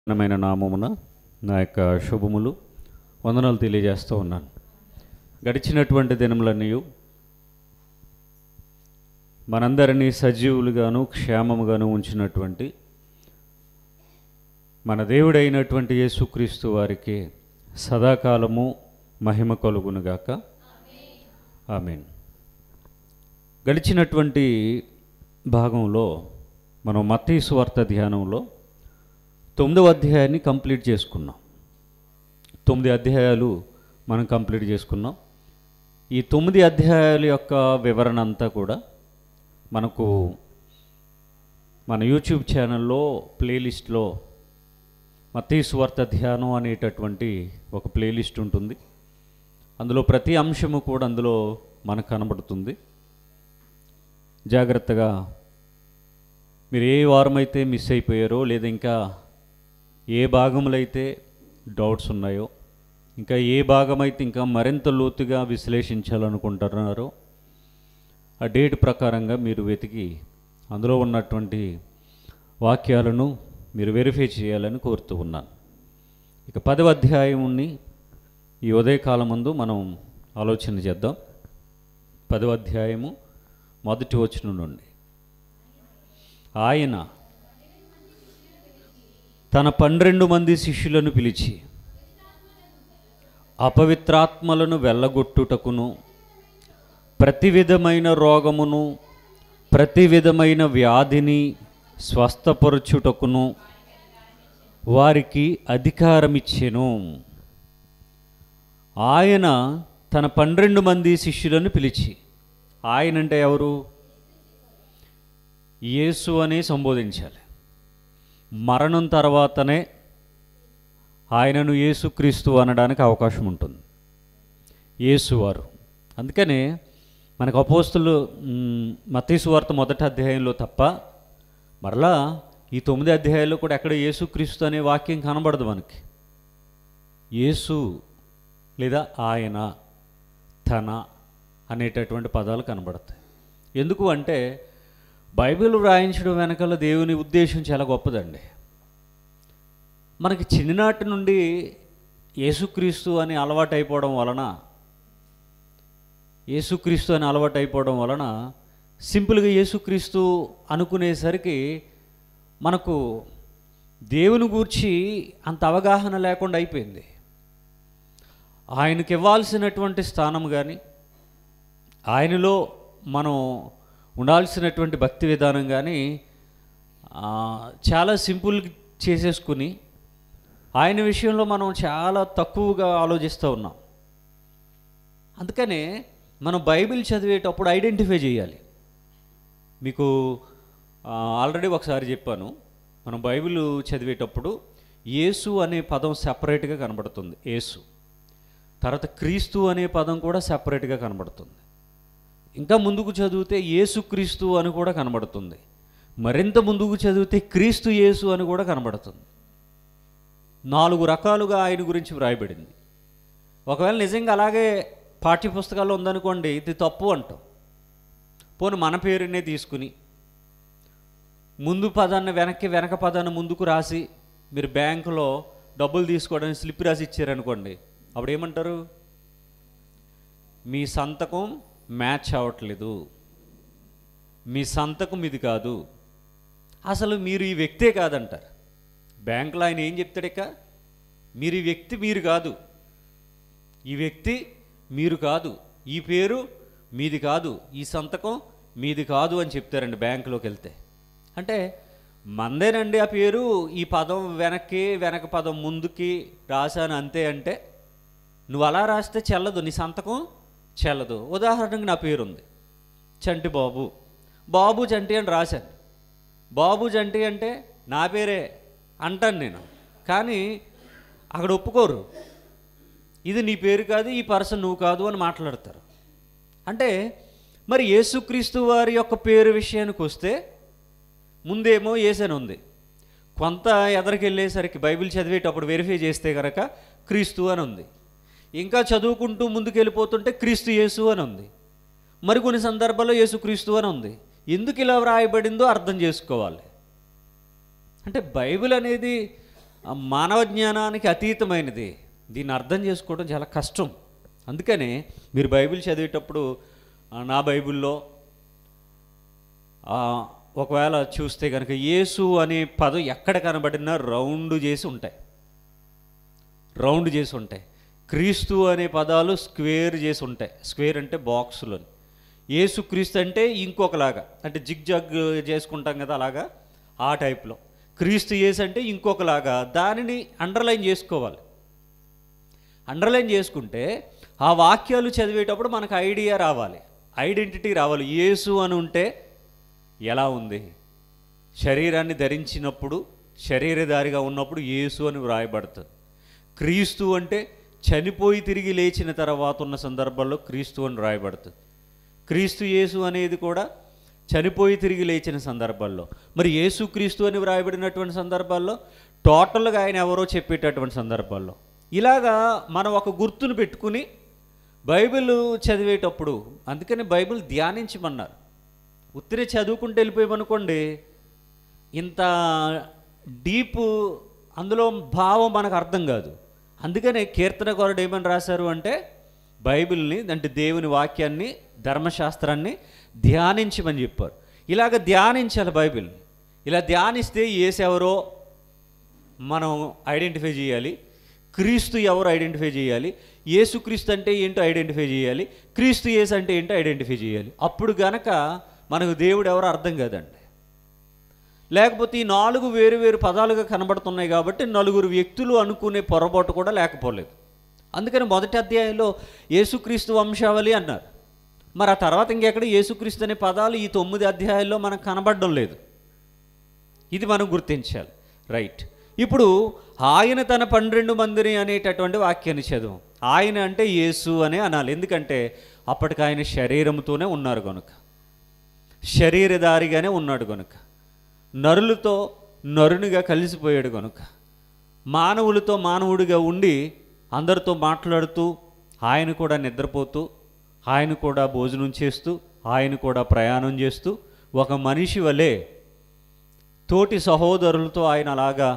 ఘనమైన నామమున నా యొక్క శుభములు వందనాలు తెలియజేస్తూ ఉన్నాను. గడిచినటువంటి దినములన్నీ మనందరినీ సజీవులుగాను క్షేమముగాను ఉంచినటువంటి మన దేవుడైనటువంటి యేసుక్రీస్తు వారికి సదాకాలము మహిమ కలుగునుగాక. ఆమేన్. గడిచినటువంటి భాగంలో మనం మత్తయి సువార్త ధ్యానంలో 9వ అధ్యాయాన్ని కంప్లీట్ చేసుకున్నాం. 9 అధ్యాయాలు మనం కంప్లీట్ చేసుకున్నాం. ఈ 9 అధ్యాయాల యొక్క వివరణ అంతా కూడా మనకు మన యూట్యూబ్ ఛానల్లో ప్లేలిస్ట్లో మత్తయి సువార్త ధ్యానం అనేటటువంటి ఒక ప్లేలిస్ట్ ఉంటుంది. అందులో ప్రతి అంశము కూడా అందులో మనకు కనబడుతుంది. జాగ్రత్తగా మీరు ఏ వారమైతే మిస్ అయిపోయారో, లేదా ఇంకా ఏ భాగములు అయితే డౌట్స్ ఉన్నాయో, ఇంకా ఏ భాగమైతే ఇంకా మరింత లోతుగా విశ్లేషించాలనుకుంటున్నారో ఆ డేట్ ప్రకారంగా మీరు వెతికి అందులో ఉన్నటువంటి వాక్యాలను మీరు వెరిఫై చేయాలని కోరుతూ ఉన్నాను. ఇక 10వ అధ్యాయాన్ని ఈ ఉదయకాలం ముందు మనం ఆలోచన చేద్దాం. 10వ అధ్యాయము మొదటి వచనం నుండి. ఆయన తన 12 మంది శిష్యులను పిలిచి అపవిత్రాత్మలను వెళ్ళగొట్టుటకును, ప్రతి విధమైన రోగమును, ప్రతి విధమైన వ్యాధిని స్వస్థపరచుటకును వారికి అధికారమిచ్చెను. ఆయన తన 12 మంది శిష్యులను పిలిచి, ఆయన అంటే ఎవరు? యేసు అని సంబోధించాలి. మరణం తర్వాతనే ఆయనను యేసుక్రీస్తు అనడానికి అవకాశం ఉంటుంది, యేసువారు. అందుకనే మనకు అపోస్తులు మత్తయి సువార్త 1వ అధ్యాయంలో తప్ప మరలా ఈ 9 అధ్యాయాల్లో కూడా ఎక్కడ యేసుక్రీస్తు అనే వాక్యం కనబడదు మనకి. యేసు లేదా ఆయన, తన అనేటటువంటి పదాలు కనబడతాయి. ఎందుకు అంటే బైబిల్ వ్రాయించడం వెనకాల దేవుని ఉద్దేశం చాలా గొప్పదండి. మనకి చిన్ననాటి నుండి యేసుక్రీస్తు అని అలవాటు అయిపోవడం వలన సింపుల్గా యేసుక్రీస్తు అనుకునేసరికి మనకు దేవుని గూర్చి అంత అవగాహన లేకుండా అయిపోయింది. ఆయనకి ఇవ్వాల్సినటువంటి స్థానం కానీ, ఆయనలో మనం ఉండాల్సినటువంటి భక్తి విధానం కానీ చాలా సింపుల్ చేసేసుకుని ఆయన విషయంలో మనం చాలా తక్కువగా ఆలోచిస్తూ ఉన్నాం. అందుకనే మనం బైబిల్ చదివేటప్పుడు ఐడెంటిఫై చేయాలి. మీకు ఆల్రెడీ ఒకసారి చెప్పాను, మనం బైబిల్ చదివేటప్పుడు యేసు అనే పదం సెపరేట్గా కనబడుతుంది. యేసు తర్వాత క్రీస్తు అనే పదం కూడా సెపరేట్గా కనబడుతుంది. ఇంకా ముందుకు చదివితే యేసుక్రీస్తు అని కూడా కనబడుతుంది. మరింత ముందుకు చదివితే క్రీస్తు యేసు అని కూడా కనబడుతుంది. 4 రకాలుగా ఆయన గురించి వ్రాయబడింది. ఒకవేళ నిజంగా అలాగే పాఠ్యపుస్తకాల్లో ఉందనుకోండి, ఇది తప్పు అంటాం. పోనీ మన పేరునే తీసుకుని ముందు పదాన్ని వెనక పదాన్ని ముందుకు రాసి మీరు బ్యాంకులో డబ్బులు తీసుకోవడానికి స్లిప్ రాసి ఇచ్చారనుకోండి, అప్పుడు ఏమంటారు? మీ సంతకం మ్యాచ్ అవ్వట్లేదు, మీ సంతకం ఇది కాదు, అసలు మీరు ఈ వ్యక్తే కాదంటారు. బ్యాంకులో ఆయన ఏం చెప్తాడు? ఇక మీరు ఈ వ్యక్తి మీరు కాదు, ఈ వ్యక్తి మీరు కాదు, ఈ పేరు మీది కాదు, ఈ సంతకం మీది కాదు అని చెప్తారండి బ్యాంకులోకి వెళ్తే. అంటే మందేనండి ఆ పేరు, ఈ పదం వెనక పదం ముందుకి రాశాను అంతే. అంటే నువ్వు అలా రాస్తే చెల్లదు, నీ సంతకం చెల్లదు. ఉదాహరణకు నా పేరు ఉంది చంటి బాబు, బాబు చంటి అని రాశాను. బాబు చంటి అంటే నా పేరే అంటాను నేను, కానీ అక్కడ ఒప్పుకోరు. ఇది నీ పేరు కాదు, ఈ పర్సన్ నువ్వు కాదు అని మాట్లాడతారు. అంటే మరి యేసుక్రీస్తు వారి యొక్క పేరు విషయానికి వస్తే ముందేమో యేసని ఉంది, కొంత ఎదరికెళ్ళేసరికి బైబిల్ చదివేటప్పుడు వెరిఫై చేస్తే కనుక క్రీస్తు అని ఉంది, ఇంకా చదువుకుంటూ ముందుకు వెళ్ళిపోతుంటే క్రీస్తు యేసు అని ఉంది, మరికొన్ని సందర్భాల్లో యేసుక్రీస్తు అని ఉంది. ఎందుకు ఇలా వ్రాయబడిందో అర్థం చేసుకోవాలి. అంటే బైబిల్ అనేది మానవ జ్ఞానానికి అతీతమైనది. దీన్ని అర్థం చేసుకోవడం చాలా కష్టం. అందుకనే మీరు బైబిల్ చదివేటప్పుడు నా బైబిల్లో ఒకవేళ చూస్తే కనుక యేసు అనే పదం ఎక్కడ కనబడినా రౌండ్ చేసి ఉంటాయి. క్రీస్తు అనే పదాలు స్క్వేర్ చేసి ఉంటాయి. స్క్వేర్ అంటే బాక్సులు. యేసు క్రీస్తు అంటే ఇంకొకలాగా, అంటే జిగ్ జగ్ చేసుకుంటాం కదా, అలాగా ఆ టైప్లో. క్రీస్తు యేసు అంటే ఇంకొకలాగా. దానిని అండర్లైన్ చేసుకోవాలి. అండర్లైన్ చేసుకుంటే ఆ వాక్యాలు చదివేటప్పుడు మనకు ఐడియా రావాలి, ఐడెంటిటీ రావాలి. యేసు అని ఉంటే ఎలా ఉంది? శరీరాన్ని ధరించినప్పుడు, శరీరధారిగా ఉన్నప్పుడు యేసు అని వ్రాయబడుతుంది. క్రీస్తు అంటే చనిపోయి తిరిగి లేచిన తర్వాత ఉన్న సందర్భాల్లో క్రీస్తు అని వ్రాయబడుతుంది. క్రీస్తు యేసు అనేది కూడా చనిపోయి తిరిగి లేచిన సందర్భాల్లో. మరి యేసు క్రీస్తు అని వ్రాయబడినటువంటి సందర్భాల్లో టోటల్గా ఆయన ఎవరో చెప్పేటటువంటి సందర్భాల్లో. ఇలాగా మనం ఒక గుర్తును పెట్టుకుని బైబిల్ చదివేటప్పుడు, అందుకని బైబిల్ ధ్యానించమన్నారు. ఉత్తిరే చదువుకుంటూ వెళ్ళిపోయామనుకోండి, ఇంత డీపు అందులో భావం మనకు అర్థం కాదు. అందుకనే కీర్తనకారుడు ఏమని రాశారు అంటే, బైబిల్ని అంటే దేవుని వాక్యాన్ని, ధర్మశాస్త్రాన్ని ధ్యానించమని చెప్పారు. ఇలాగ ధ్యానించాలి బైబిల్ని. ఇలా ధ్యానిస్తే యేసు ఎవరో మనం ఐడెంటిఫై చేయాలి, క్రీస్తు ఎవరు ఐడెంటిఫై చేయాలి, యేసు క్రీస్తు అంటే ఏంటో ఐడెంటిఫై చేయాలి, క్రీస్తు యేసు అంటే ఏంటో ఐడెంటిఫై చేయాలి. అప్పుడు గనక మనకు దేవుడు ఎవరో అర్థం కాదండి. లేకపోతే ఈ 4 వేరు వేరు పదాలుగా కనబడుతున్నాయి కాబట్టి నలుగురు వ్యక్తులు అనుకునే పొరపాటు కూడా లేకపోలేదు. అందుకని మొదటి అధ్యాయంలో యేసుక్రీస్తు వంశావళి అన్నారు. మరి ఆ తర్వాత ఇంకెక్కడ యేసుక్రీస్తు అనే పదాలు ఈ 9 అధ్యాయాల్లో మనకు కనబడడం లేదు. ఇది మనం గుర్తించాలి. రైట్. ఇప్పుడు ఆయన తన 12 మందిని అనేటటువంటి వాక్యాన్ని చదువు. ఆయన అంటే యేసు అనే అనాలి. ఎందుకంటే అప్పటికి ఆయన శరీరంతోనే ఉన్నారు కనుక, శరీరధారిగానే ఉన్నాడు కనుక, నరులతో నరునిగా కలిసిపోయాడు కనుక, మానవులతో మానవుడిగా ఉండి అందరితో మాట్లాడుతూ, ఆయన కూడా నిద్రపోతూ, ఆయన కూడా భోజనం చేస్తూ, ఆయన కూడా ప్రయాణం చేస్తూ, ఒక మనిషి వలె తోటి సహోదరులతో ఆయన అలాగా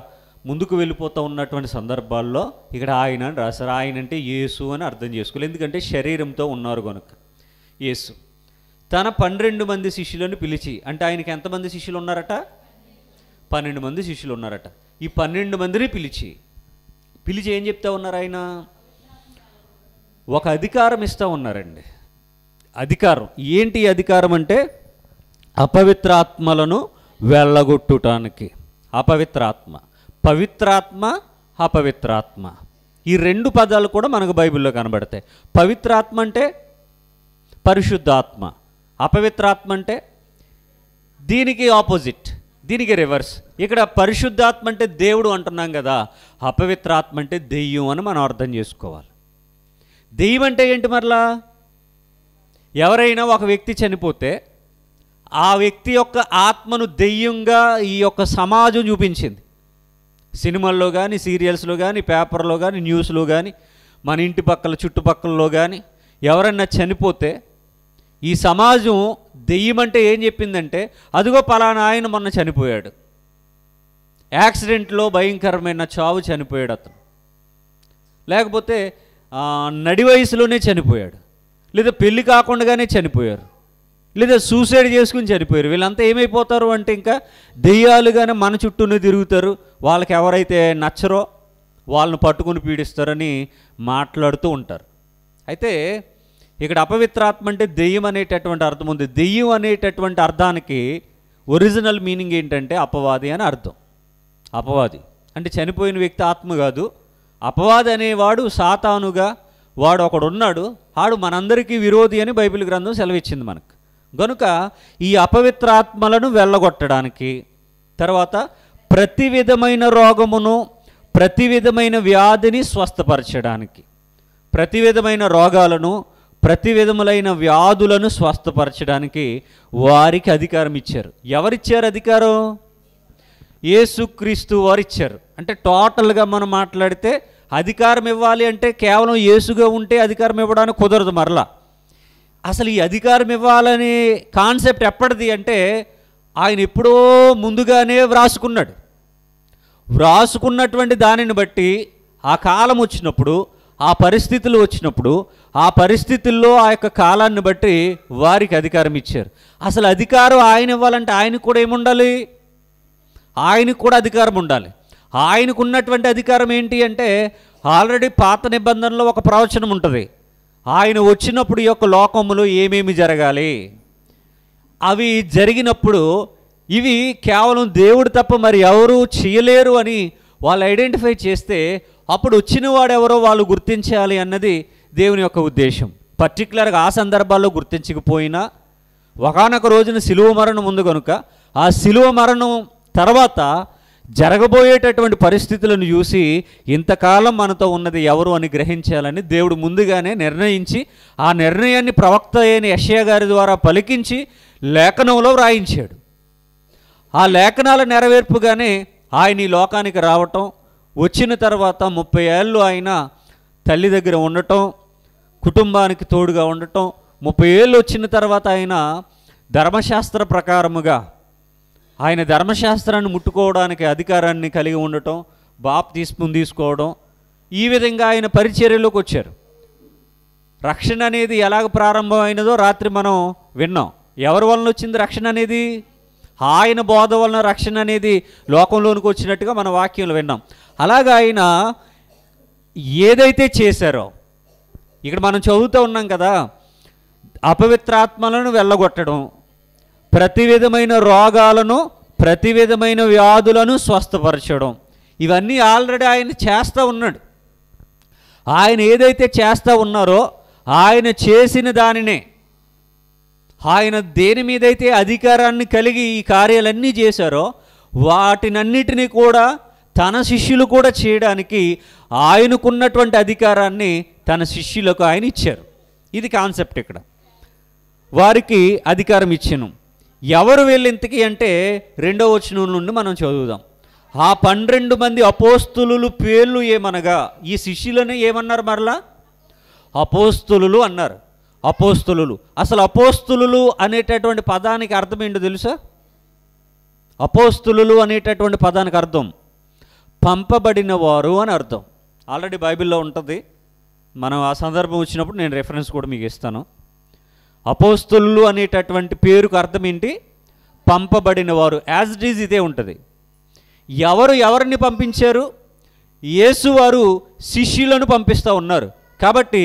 ముందుకు వెళ్ళిపోతూ ఉన్నటువంటి సందర్భాల్లో ఇక్కడ ఆయన అని రాశారు. ఆయన అంటే యేసు అని అర్థం చేసుకోవాలి. ఎందుకంటే శరీరంతో ఉన్నారు కనుక. యేసు తన 12 మంది శిష్యులను పిలిచి, అంటే ఆయనకి ఎంతమంది శిష్యులు ఉన్నారట? 12 మంది శిష్యులు ఉన్నారట. ఈ 12 మందిని పిలిచి ఏం చెప్తా ఉన్నారు? ఆయన ఒక అధికారం ఇస్తూ ఉన్నారండి. అధికారం ఏంటి? అధికారం అంటే అపవిత్రాత్మలను వెళ్ళగొట్టుటానికి. అపవిత్రాత్మ, పవిత్రాత్మ, అపవిత్రాత్మ, ఈ 2 పదాలు కూడా మనకు బైబిల్లో కనబడతాయి. పవిత్రాత్మ అంటే పరిశుద్ధాత్మ, అపవిత్రాత్మ అంటే దీనికి ఆపోజిట్, దీనికి రివర్స్. ఇక్కడ పరిశుద్ధాత్మ అంటే దేవుడు అంటున్నాం కదా, అపవిత్రాత్మ అంటే దెయ్యం అని మనం అర్థం చేసుకోవాలి. దెయ్యం అంటే ఏంటి? మరలా ఎవరైనా ఒక వ్యక్తి చనిపోతే ఆ వ్యక్తి యొక్క ఆత్మను దెయ్యంగా ఈ యొక్క సమాజం చూపించింది. సినిమాల్లో కానీ, సీరియల్స్లో కానీ, పేపర్లో కానీ, న్యూస్లో కానీ, మన ఇంటి పక్కల చుట్టుపక్కలలో కానీ ఎవరన్నా చనిపోతే ఈ సమాజం దెయ్యం అంటే ఏం చెప్పిందంటే, అదిగో పలానా ఆయన మొన్న చనిపోయాడు, యాక్సిడెంట్లో భయంకరమైన చావు చనిపోయాడు అతను, లేకపోతే నడి వయసులోనే చనిపోయాడు, లేదా పెళ్ళి కాకుండానే చనిపోయారు, లేదా సూసైడ్ చేసుకుని చనిపోయారు. వీళ్ళంతా ఏమైపోతారు అంటే ఇంకా దెయ్యాలుగానే మన చుట్టూనే తిరుగుతారు. వాళ్ళకి ఎవరైతే నచ్చరో వాళ్ళని పట్టుకుని పీడిస్తారని మాట్లాడుతూ ఉంటారు. అయితే ఇక్కడ అపవిత్రాత్మ అంటే దెయ్యం అనేటటువంటి అర్థం ఉంది. దెయ్యం అనేటటువంటి అర్థానికి ఒరిజినల్ మీనింగ్ ఏంటంటే అపవాది అని అర్థం. అపవాది అంటే చనిపోయిన వ్యక్తి ఆత్మ కాదు. అపవాది అనేవాడు సాతానుగా వాడు ఒకడున్నాడు, ఆడు మనందరికీ విరోధి అని బైబిల్ గ్రంథం సెలవిచ్చింది మనకు. గనుక ఈ అపవిత్రాత్మలను వెళ్ళగొట్టడానికి, తర్వాత ప్రతి విధమైన రోగమును, ప్రతి విధమైన వ్యాధిని స్వస్థపరచడానికి, ప్రతి విధమైన రోగాలను, ప్రతి విధములైన వ్యాధులను స్వస్థపరచడానికి వారికి అధికారం ఇచ్చారు. ఎవరిచ్చారు అధికారం? యేసుక్రీస్తు వారు ఇచ్చారు. అంటే టోటల్గా మనం మాట్లాడితే అధికారం ఇవ్వాలి అంటే కేవలం యేసుగా ఉంటే అధికారం ఇవ్వడానికి కుదరదు. మరలా అసలు ఈ అధికారం ఇవ్వాలనే కాన్సెప్ట్ ఎప్పటిది అంటే ఆయన ఎప్పుడో ముందుగానే వ్రాసుకున్నాడు. వ్రాసుకున్నటువంటి దానిని బట్టి ఆ కాలం వచ్చినప్పుడు, ఆ పరిస్థితులు వచ్చినప్పుడు, ఆ పరిస్థితుల్లో ఆ యొక్క కాలాన్ని బట్టి వారికి అధికారం ఇచ్చారు. అసలు అధికారం ఆయన ఇవ్వాలంటే ఆయనకు కూడా ఏముండాలి? ఆయనకు కూడా అధికారం ఉండాలి. ఆయనకు ఉన్నటువంటి అధికారం ఏంటి అంటే, ఆల్రెడీ పాత నిబంధనలో ఒక ప్రవచనం ఉంటుంది. ఆయన వచ్చినప్పుడు ఈ యొక్క లోకములో ఏమేమి జరగాలి, అవి జరిగినప్పుడు ఇవి కేవలం దేవుడు తప్ప మరి ఎవరు చేయలేరు అని వాళ్ళు ఐడెంటిఫై చేస్తే అప్పుడు వచ్చిన వాడెవరో వాళ్ళు గుర్తించాలి అన్నది దేవుని యొక్క ఉద్దేశం. పర్టికులర్గా ఆ సందర్భాల్లో గుర్తించకపోయినా ఒకానొక రోజున శిలువ మరణం ఉంది కనుక ఆ శిలువ మరణం తర్వాత జరగబోయేటటువంటి పరిస్థితులను చూసి ఇంతకాలం మనతో ఉన్నది ఎవరు అని గ్రహించాలని దేవుడు ముందుగానే నిర్ణయించి ఆ నిర్ణయాన్ని ప్రవక్త అయిన యెషయా గారి ద్వారా పలికించి లేఖనంలో వ్రాయించాడు. ఆ లేఖనాల నెరవేర్పుగానే ఆయన ఈ లోకానికి రావటం, వచ్చిన తర్వాత 30 ఏళ్ళు ఆయన తల్లి దగ్గర ఉండటం, కుటుంబానికి తోడుగా ఉండటం, 30 ఏళ్ళు వచ్చిన తర్వాత ఆయన ధర్మశాస్త్ర ప్రకారముగా ఆయన ధర్మశాస్త్రాన్ని ముట్టుకోవడానికి అధికారాన్ని కలిగి ఉండటం, బాప్తిస్మం తీసుకోవడం, ఈ విధంగా ఆయన పరిచర్యలోకి వచ్చారు. రక్షణ అనేది ఎలాగ ప్రారంభమైనదో రాత్రి మనం విన్నాం. ఎవరి వలన వచ్చింది రక్షణ అనేది? ఆయన బోధ వలన రక్షణ అనేది లోకంలోనికి వచ్చినట్టుగా మన వాక్యంలో విన్నాం. అలాగా ఆయన ఏదైతే చేశారో, ఇక్కడ మనం చదువుతూ ఉన్నాం కదా, అపవిత్రాత్మలను వెళ్ళగొట్టడం, ప్రతి విధమైన రోగాలను, ప్రతి విధమైన వ్యాధులను స్వస్థపరచడం, ఇవన్నీ ఆల్రెడీ ఆయన చేస్తూ ఉన్నాడు. ఆయన ఏదైతే చేస్తూ ఉన్నారో ఆయన చేసిన దానినే, ఆయన దేని మీదైతే అధికారాన్ని కలిగి ఈ కార్యాలన్నీ చేశారో వాటినన్నిటినీ కూడా తన శిష్యులు కూడా చేయడానికి ఆయనకున్నటువంటి అధికారాన్ని తన శిష్యులకు ఆయన ఇచ్చారు. ఇది కాన్సెప్ట్. ఇక్కడ వారికి అధికారం ఇచ్చాను. ఎవరు వీళ్ళింతకి అంటే 2వ వచనం నుండి మనం చదువుదాం. ఆ 12 మంది అపోస్తులు పేర్లు ఏమనగా, ఈ శిష్యులను ఏమన్నారు? మరలా అపోస్తులు అన్నారు. అపోస్తులు, అసలు అపోస్తులు అనేటటువంటి పదానికి అర్థం ఏంటో తెలుసా? అపోస్తులు అనేటటువంటి పదానికి అర్థం పంపబడిన వారు అని అర్థం. ఆల్రెడీ బైబిల్లో ఉంటుంది. మనం ఆ సందర్భం వచ్చినప్పుడు నేను రెఫరెన్స్ కూడా మీకు ఇస్తాను. అపోస్తులు అనేటటువంటి పేరుకు అర్థం ఏంటి? పంపబడిన వారు. యాజ్ ఇట్ ఈజ్ ఇదే ఉంటుంది. ఎవరిని పంపించారు? యేసు వారు శిష్యులను పంపిస్తూ ఉన్నారు. కాబట్టి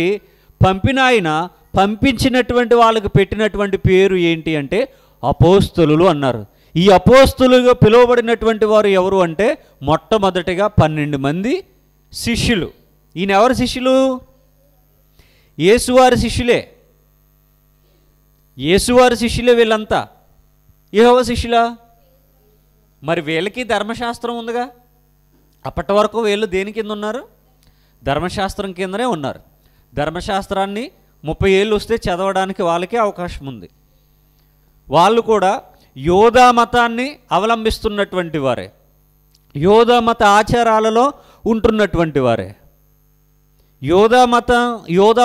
పంపిన ఆయన పంపించినటువంటి వాళ్ళకు పెట్టినటువంటి పేరు ఏంటి అంటే అపోస్తులు అన్నారు. ఈ అపోస్తులుగా పిలువబడినటువంటి వారు ఎవరు అంటే మొట్టమొదటిగా 12 మంది శిష్యులు. ఈయన ఎవరు శిష్యులు? యేసువారి శిష్యులే. యేసువారి శిష్యులే వీళ్ళంతా. యెహోవా శిష్యులా? మరి వీళ్ళకి ధర్మశాస్త్రం ఉందిగా. అప్పటి వరకు వీళ్ళు దేని కింద ఉన్నారు? ధర్మశాస్త్రం కిందనే ఉన్నారు. ధర్మశాస్త్రాన్ని 30 ఏళ్ళు వస్తే చదవడానికి వాళ్ళకే అవకాశం ఉంది. వాళ్ళు కూడా యోధా మతాన్ని అవలంబిస్తున్నటువంటి వారే, యోధా మత ఆచారాలలో ఉంటున్నటువంటి వారే. యోధా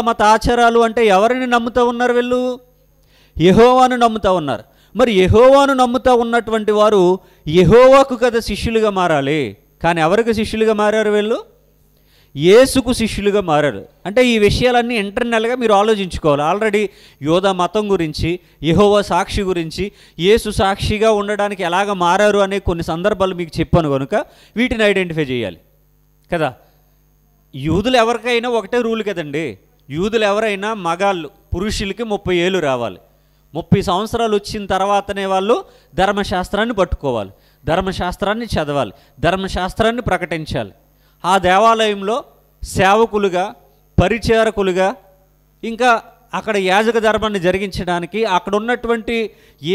మత ఆచారాలు అంటే ఎవరిని నమ్ముతూ ఉన్నారు వీళ్ళు? యెహోవాను నమ్ముతూ ఉన్నారు. మరి యెహోవాను నమ్ముతూ ఉన్నటువంటి వారు యెహోవాకు కదా శిష్యులుగా మారాలి. కానీ ఎవరికి శిష్యులుగా మారారు వీళ్ళు? యేసుకు శిష్యులుగా మారారు. అంటే ఈ విషయాలన్నీ ఇంటర్నల్గా మీరు ఆలోచించుకోవాలి. ఆల్రెడీ యోధా మతం గురించి, యెహోవా సాక్షి గురించి, యేసు సాక్షిగా ఉండడానికి ఎలాగ మారారు అనే కొన్ని సందర్భాలు మీకు చెప్పాను కనుక వీటిని ఐడెంటిఫై చేయాలి కదా. యూదులు ఎవరికైనా ఒకటే రూల్ కదండి. యూదులు ఎవరైనా మగాళ్ళు, పురుషులకి 30 ఏళ్ళు రావాలి. 30 సంవత్సరాలు వచ్చిన తర్వాతనే వాళ్ళు ధర్మశాస్త్రాన్ని పట్టుకోవాలి, ధర్మశాస్త్రాన్ని చదవాలి, ధర్మశాస్త్రాన్ని ప్రకటించాలి. ఆ దేవాలయంలో సేవకులుగా, పరిచారకులుగా, ఇంకా అక్కడ యాజక ధర్మాన్ని జరిగించడానికి అక్కడ ఉన్నటువంటి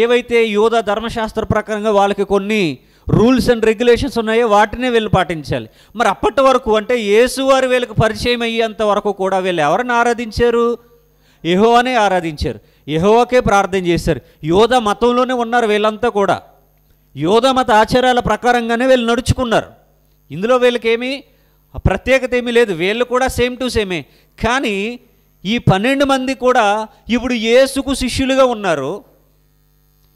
ఏవైతే యోధా ధర్మశాస్త్ర ప్రకారంగా వాళ్ళకి కొన్ని రూల్స్ అండ్ రెగ్యులేషన్స్ ఉన్నాయో వాటినే వీళ్ళు పాటించాలి. మరి అప్పటి వరకు అంటే యేసువారు వీళ్ళకి పరిచయం అయ్యేంత వరకు కూడా వీళ్ళు ఎవరిని ఆరాధించారు? యెహోవానే ఆరాధించారు, యెహోవాకే ప్రార్థన చేశారు. యోధా మతంలోనే ఉన్నారు వీళ్ళంతా కూడా. యోధా మత ఆచారాల ప్రకారంగానే వీళ్ళు నడుచుకున్నారు. ఇందులో వీళ్ళకేమీ ప్రత్యేకత ఏమీ లేదు. వీళ్ళు కూడా సేమ్ టు సేమే. కానీ ఈ 12 మంది కూడా ఇప్పుడు యేసుకు శిష్యులుగా ఉన్నారు.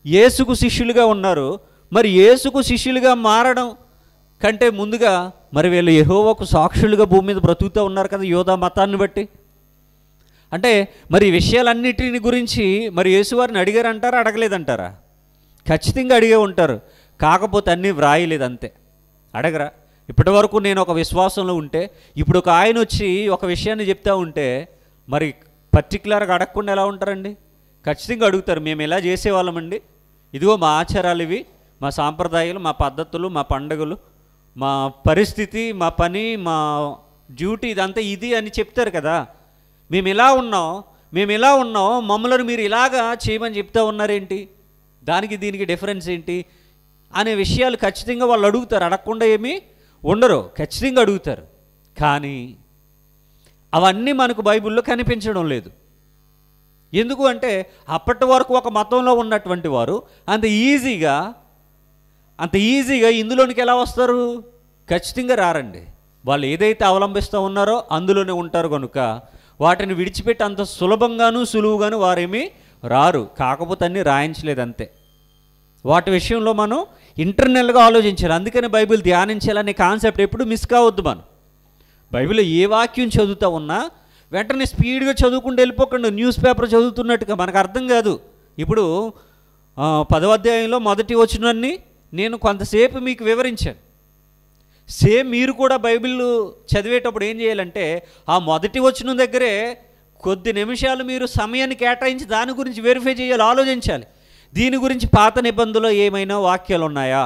యేసుకు శిష్యులుగా ఉన్నారు. మరి యేసుకు శిష్యులుగా మారడం కంటే ముందుగా మరి వీళ్ళు యెహోవాకు సాక్షులుగా భూమి మీద బ్రతుకుతూ ఉన్నారు కదా యోధా మతాన్ని బట్టి. అంటే మరి ఈ విషయాలన్నిటిని గురించి మరి యేసువారిని అడిగారంటారా, అడగలేదంటారా? ఖచ్చితంగా అడిగే ఉంటారు. కాకపోతే అన్నీ వ్రాయలేదు అంతే. అడగరా? ఇప్పటి వరకు నేను ఒక విశ్వాసంలో ఉంటే ఇప్పుడు ఒక ఆయన వచ్చి ఒక విషయాన్ని చెప్తా ఉంటే మరి పర్టికులర్గా అడగకుండా ఎలా ఉంటారండి? ఖచ్చితంగా అడుగుతారు. మేము ఎలా చేసేవాళ్ళమండి, ఇదిగో మా ఆచారాలు ఇవి, మా సాంప్రదాయాలు, మా పద్ధతులు, మా పండుగలు, మా పరిస్థితి, మా పని, మా డ్యూటీ, ఇదంతా ఇది అని చెప్తారు కదా. మేము ఇలా ఉన్నాం, మమ్మల్ని మీరు ఇలాగా చేయమని చెప్తా ఉన్నారేంటి, దానికి దీనికి డిఫరెన్స్ ఏంటి అనే విషయాలు ఖచ్చితంగా వాళ్ళు అడుగుతారు. అడగకుండా ఏమీ ఉండరు, ఖచ్చితంగా అడుగుతారు. కానీ అవన్నీ మనకు బైబిల్లో కనిపించడం లేదు. ఎందుకు అంటే అప్పటి వరకు ఒక మతంలో ఉన్నటువంటి వారు అంత ఈజీగా ఇందులోనికి ఎలా వస్తారు? ఖచ్చితంగా రారండి. వాళ్ళు ఏదైతే అవలంబిస్తూ ఉన్నారో అందులోనే ఉంటారు కనుక వాటిని విడిచిపెట్టి అంత సులువుగాను వారేమీ రారు. కాకపోతే అన్నీ రాయించలేదు అంతే. వాటి విషయంలో మనం ఇంటర్నల్గా ఆలోచించాలి. అందుకని బైబిల్ ధ్యానించాలనే కాన్సెప్ట్ ఎప్పుడు మిస్ కావద్దు. మనం బైబిల్లో ఏ వాక్యం చదువుతూ ఉన్నా వెంటనే స్పీడ్గా చదువుకుంటూ వెళ్ళిపోకండి. న్యూస్ పేపర్ చదువుతున్నట్టుగా మనకు అర్థం కాదు. ఇప్పుడు 10వ అధ్యాయంలో మొదటి వచనాన్ని నేను కొంతసేపు మీకు వివరించాను. సేమ్ మీరు కూడా బైబిల్ చదివేటప్పుడు ఏం చేయాలంటే ఆ మొదటి వచనం దగ్గరే కొద్ది నిమిషాలు మీరు సమయాన్ని కేటాయించి దాని గురించి వెరిఫై చేయాలి, ఆలోచించాలి. దీని గురించి పాత నిబంధనలో ఏమైనా వాక్యాలు ఉన్నాయా,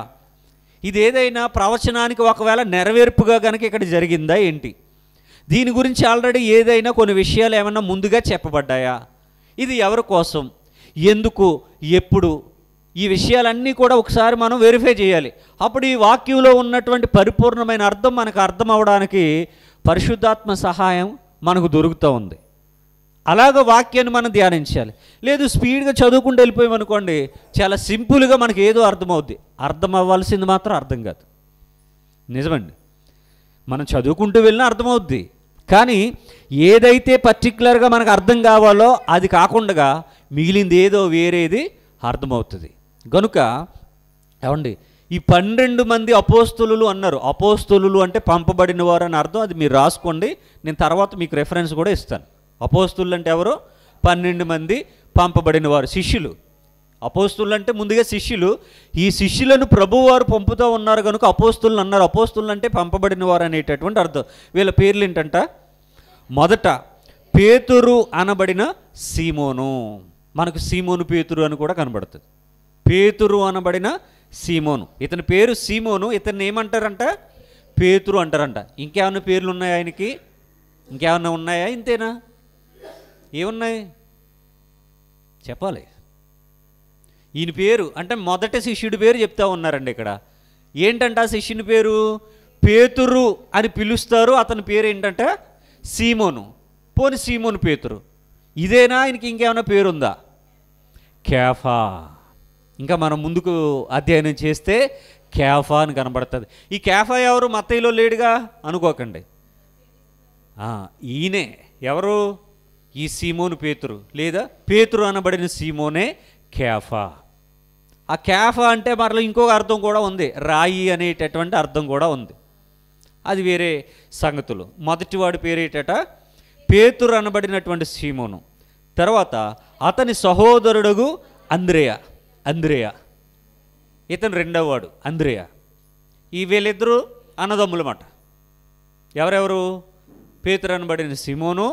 ఇది ఏదైనా ప్రవచనానికి ఒకవేళ నెరవేర్పుగా కనుక ఇక్కడ జరిగిందా ఏంటి, దీని గురించి ఆల్రెడీ ఏదైనా కొన్ని విషయాలు ఏమైనా ముందుగా చెప్పబడ్డాయా, ఇది ఎవరి కోసం, ఎందుకు, ఎప్పుడు, ఈ విషయాలన్నీ కూడా ఒకసారి మనం వెరిఫై చేయాలి. అప్పుడు ఈ వాక్యంలో ఉన్నటువంటి పరిపూర్ణమైన అర్థం మనకు అర్థం అవడానికి పరిశుద్ధాత్మ సహాయం మనకు దొరుకుతూ ఉంది. అలాగ వాక్యాన్ని మనం ధ్యానించాలి. లేదు స్పీడ్గా చదువుకుంటూ వెళ్ళిపోయామనుకోండి, చాలా సింపుల్గా మనకి ఏదో అర్థమవుద్ది. అర్థం అవ్వాల్సింది మాత్రం అర్థం కాదు. నిజమండి, మనం చదువుకుంటూ వెళ్ళినా అర్థమవుద్ది. కానీ ఏదైతే పర్టికులర్గా మనకు అర్థం కావాలో అది కాకుండా మిగిలింది ఏదో వేరేది అర్థమవుతుంది. కనుక ఏమండి, ఈ 12 మంది అపోస్తులు అన్నారు. అపోస్తులు అంటే పంపబడిన వారు అని అర్థం. అది మీరు రాసుకోండి, నేను తర్వాత మీకు రెఫరెన్స్ కూడా ఇస్తాను. అపోస్తులు అంటే ఎవరు? 12 మంది పంపబడిన వారు, శిష్యులు. అపోస్తులు అంటే ముందుగా శిష్యులు. ఈ శిష్యులను ప్రభువారు పంపుతూ ఉన్నారు కనుక అపోస్తులు అన్నారు. అపోస్తులు అంటే పంపబడిన వారు అనేటటువంటి అర్థం. వీళ్ళ పేర్లు ఏంటంట? మొదట పేతురు అనబడిన సీమోను. మనకు సీమోను పేతురు అని కూడా కనబడుతుంది. పేతురు అనబడిన సీమోను, ఇతని పేరు సీమోను. ఇతన్ని ఏమంటారంట? పేతురు అంటారంట. ఇంకేమన్నా పేర్లు ఉన్నాయా ఆయనకి? ఇంకేమన్నా ఉన్నాయా? ఇంతేనా? ఏమున్నాయి చెప్పాలి. ఈయన పేరు అంటే మొదటి శిష్యుడి పేరు చెప్తా ఉన్నారండి ఇక్కడ. ఏంటంటే ఆ శిష్యుని పేరు పేతురు అని పిలుస్తారు. అతని పేరు ఏంటంటే సీమోను. పోని సీమోను పేతురు ఇదేనా? ఆయనకి ఇంకేమైనా పేరుందా? కేఫా. ఇంకా మనం ముందుకు అధ్యయనం చేస్తే కేఫా అని కనబడుతుంది. ఈ కేఫా ఎవరు? మత్తయిలో లేడుగా అనుకోకండి. ఈయనే. ఎవరు? ఈ సీమోను పేతురు, లేదా పేతురు అనబడిన సీమోనే కేఫా. ఆ కేఫా అంటే మరలా ఇంకొక అర్థం కూడా ఉంది, రాయి అనేటటువంటి అర్థం కూడా ఉంది. అది వేరే సంగతులు. మొదటివాడి పేరేటట పేతురు అనబడినటువంటి సీమోను. తర్వాత అతని సహోదరుడు అంద్రేయ. ఇతను రెండవ వాడు అంద్రేయ. ఈ వీళ్ళిద్దరూ అన్నదమ్ములమాట. ఎవరెవరు? పేతురు అనబడిన సీమోను,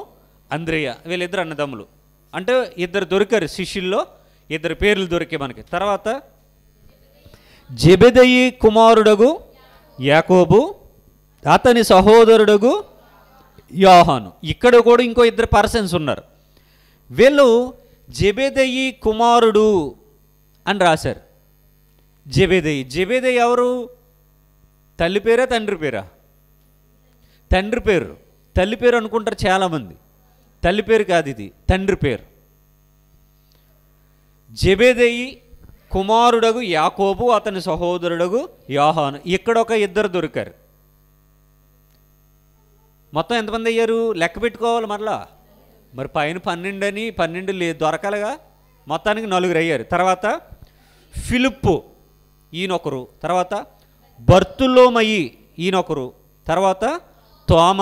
అంద్రేయ, వీళ్ళిద్దరు అన్నదమ్ములు. అంటే ఇద్దరు దొరికారు శిష్యుల్లో, ఇద్దరు పేర్లు దొరికే మనకి. తర్వాత జెబెదయి కుమారుడగు యాకోబు, అతని సహోదరుడు యోహాను. ఇక్కడ కూడా ఇంకో ఇద్దరు పర్సన్స్ ఉన్నారు. వీళ్ళు జెబెదయి కుమారుడు అని రాశారు. జెబెదయి ఎవరు? తల్లి పేరా తండ్రి పేరా? తండ్రి పేరు. తల్లి పేరు అనుకుంటారు చాలామంది. తల్లి పేరు కాదు, ఇది తండ్రి పేరు. జెబెదయి కుమారుడగు యాకోబు, అతని సహోదరుడు యోహాను. ఇక్కడ ఒక ఇద్దరు దొరికారు. మొత్తం ఎంతమంది అయ్యారు? లెక్క పెట్టుకోవాలి మరలా. మరి పైన 12 అని 12 లేదు, దొరకాలిగా. మొత్తానికి 4 అయ్యారు. తర్వాత ఫిలిప్పు, ఈయనొకరు. తర్వాత బర్తులోమయి, ఈయనొకరు, తర్వాత తోమ,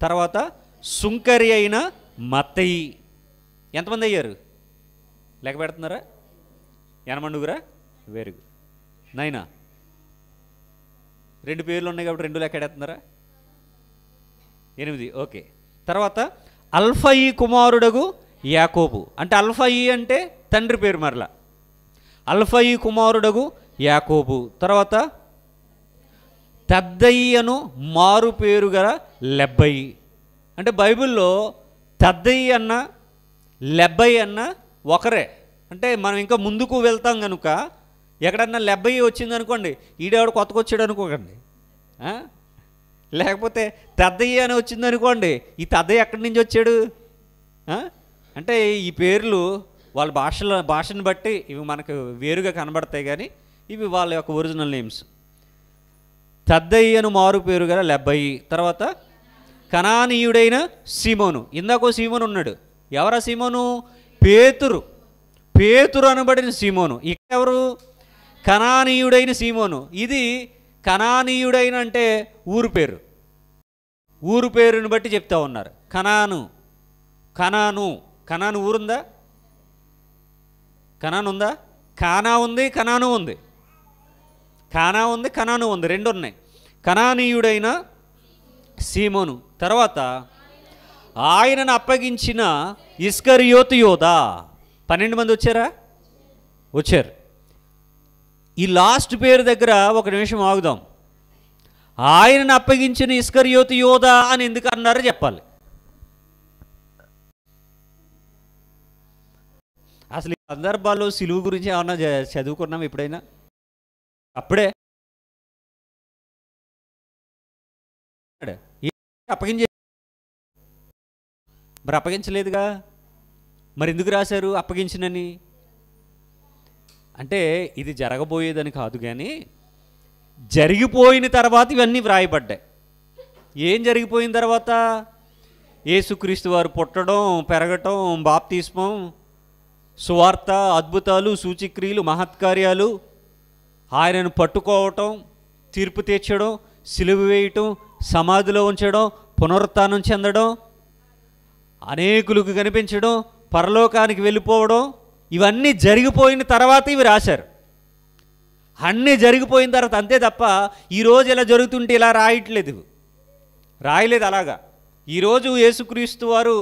తర్వాత సుంకరి అయిన మత్తయి. ఎంతమంది అయ్యారు? లెక్క పెడుతున్నారా? ఎనమండుగురా? Very good. 9. 2 పేర్లు ఉన్నాయి కాబట్టి 2 లెక్క ఎడుతున్నారా? 8. ఓకే. తర్వాత అల్ఫయి కుమారుడగు యాకోబు. అంటే అల్ఫయి అంటే తండ్రి పేరు. మరలా అల్ఫయి కుమారుడగు యాకోబు. తర్వాత తద్దయి మారు పేరు గల లెబ్బయి. అంటే బైబిల్లో తద్దయి అన్న లెబ్బయి అన్న ఒకరే. అంటే మనం ఇంకా ముందుకు వెళ్తాం కనుక ఎక్కడన్నా లెబ్బయి వచ్చిందనుకోండి, ఈడేవాడు కొత్తగా వచ్చాడు అనుకోకండి. లేకపోతే తద్దయి అని వచ్చిందనుకోండి, ఈ తద్దయి ఎక్కడి నుంచి వచ్చాడు అంటే ఈ పేర్లు వాళ్ళ భాషను బట్టి ఇవి మనకు వేరుగా కనబడతాయి, కానీ ఇవి వాళ్ళ యొక్క ఒరిజినల్ నేమ్స్. తద్దయి అని మారు పేరు గల లెబ్బయి. తర్వాత కనానీయుడైన సీమోను. ఇందాకో సీమోను ఉన్నాడు. ఎవరా సీమోను? పేతురు. పేతురు అనబడిన సీమోను. ఇక్కడ ఎవరు? కనానీయుడైన సీమోను. ఇది కనానీయుడైన అంటే ఊరు పేరు. ఊరు పేరుని బట్టి చెప్తా ఉన్నారు. కనాను కనాను ఊరుందా? కనాను ఉందా? కానా ఉంది, కనాను ఉంది. కానా ఉంది, కనాను ఉంది, 2 ఉన్నాయి. కనానీయుడైన సీమోను. తర్వాత ఆయనను అప్పగించిన ఇస్కరియోతు యోధా. 12 మంది వచ్చారా? వచ్చారు. ఈ లాస్ట్ పేరు దగ్గర ఒక నిమిషం ఆగుదాం. ఆయనను అప్పగించిన ఇస్కరియోతు యోధా అని ఎందుకు అన్నారో చెప్పాలి. అసలు ఈ సందర్భాల్లో సిలువు గురించి ఏమన్నా చదువుకున్నాం ఎప్పుడైనా? అప్పుడే అప్పగించే మరి అప్పగించలేదుగా, మరి ఎందుకు రాశారు అప్పగించినని? అంటే ఇది జరగబోయేదని కాదు, కానీ జరిగిపోయిన తర్వాత ఇవన్నీ వ్రాయబడ్డాయి. ఏం జరిగిపోయిన తర్వాత? యేసుక్రీస్తు వారు పుట్టడం, పెరగటం, బాప్తిస్మం, సువార్త, అద్భుతాలు, సూచక్రియలు, మహత్కార్యాలు, ఆయనను పట్టుకోవటం, తీర్పు తీర్చడం, సిలువ వేయటం, సమాధిలో ఉంచడం, పునరుత్థానం చెందడం, అనేకులకు కనిపించడం, పరలోకానికి వెళ్ళిపోవడం, ఇవన్నీ జరిగిపోయిన తర్వాత ఇవి రాశారు. అన్నీ జరిగిపోయిన తర్వాత అంతే తప్ప ఈరోజు ఇలా జరుగుతుంటే ఇలా రాయలేదు అలాగా. ఈరోజు యేసుక్రీస్తు వారు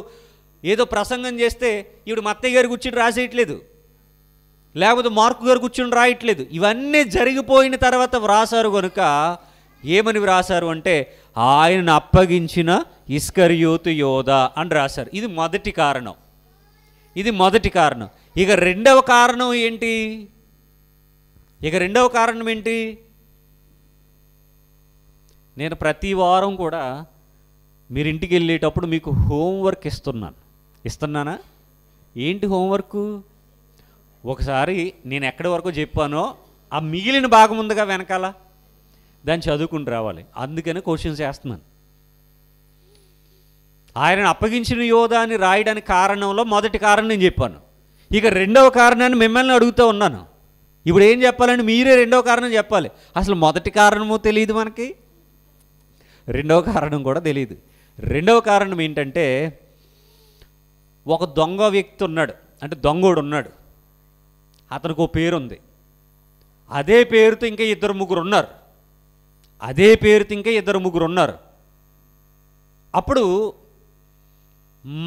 ఏదో ప్రసంగం చేస్తే ఇప్పుడు మత్తయ్య గారు కూర్చుని రాసేయట్లేదు, లేకపోతే మార్కు గారు కూర్చుని రాయట్లేదు. ఇవన్నీ జరిగిపోయిన తర్వాత వ్రాసారు కనుక ఏమని వ్రాసారు అంటే ఆయనను అప్పగించిన ఇస్కరియోతు యోధా అని రాశారు. ఇది మొదటి కారణం. ఇక రెండవ కారణం ఏంటి? నేను ప్రతి వారం కూడా మీరు ఇంటికి వెళ్ళేటప్పుడు మీకు హోంవర్క్ ఇస్తున్నానా? ఏంటి హోంవర్క్? ఒకసారి నేను ఎక్కడి వరకు చెప్పానో ఆ మిగిలిన భాగం ఉందిగా వెనకాల, దాన్ని చదువుకుని రావాలి. అందుకని క్వశ్చన్స్ వేస్తున్నాను. ఆయనను అప్పగించిన యోధా అని రాయడానికి కారణంలో మొదటి కారణం నేను చెప్పాను. ఇక రెండవ కారణాన్ని మిమ్మల్ని అడుగుతూ ఉన్నాను. ఇప్పుడు ఏం చెప్పాలంటే మీరే రెండవ కారణం చెప్పాలి. అసలు మొదటి కారణమో తెలియదు మనకి, రెండవ కారణం కూడా తెలియదు. రెండవ కారణం ఏంటంటే ఒక దొంగ వ్యక్తి ఉన్నాడు, అంటే దొంగోడు ఉన్నాడు. అతనికి ఓ పేరుంది. అదే పేరుతో ఇంకా ఇద్దరు ముగ్గురు ఉన్నారు. అప్పుడు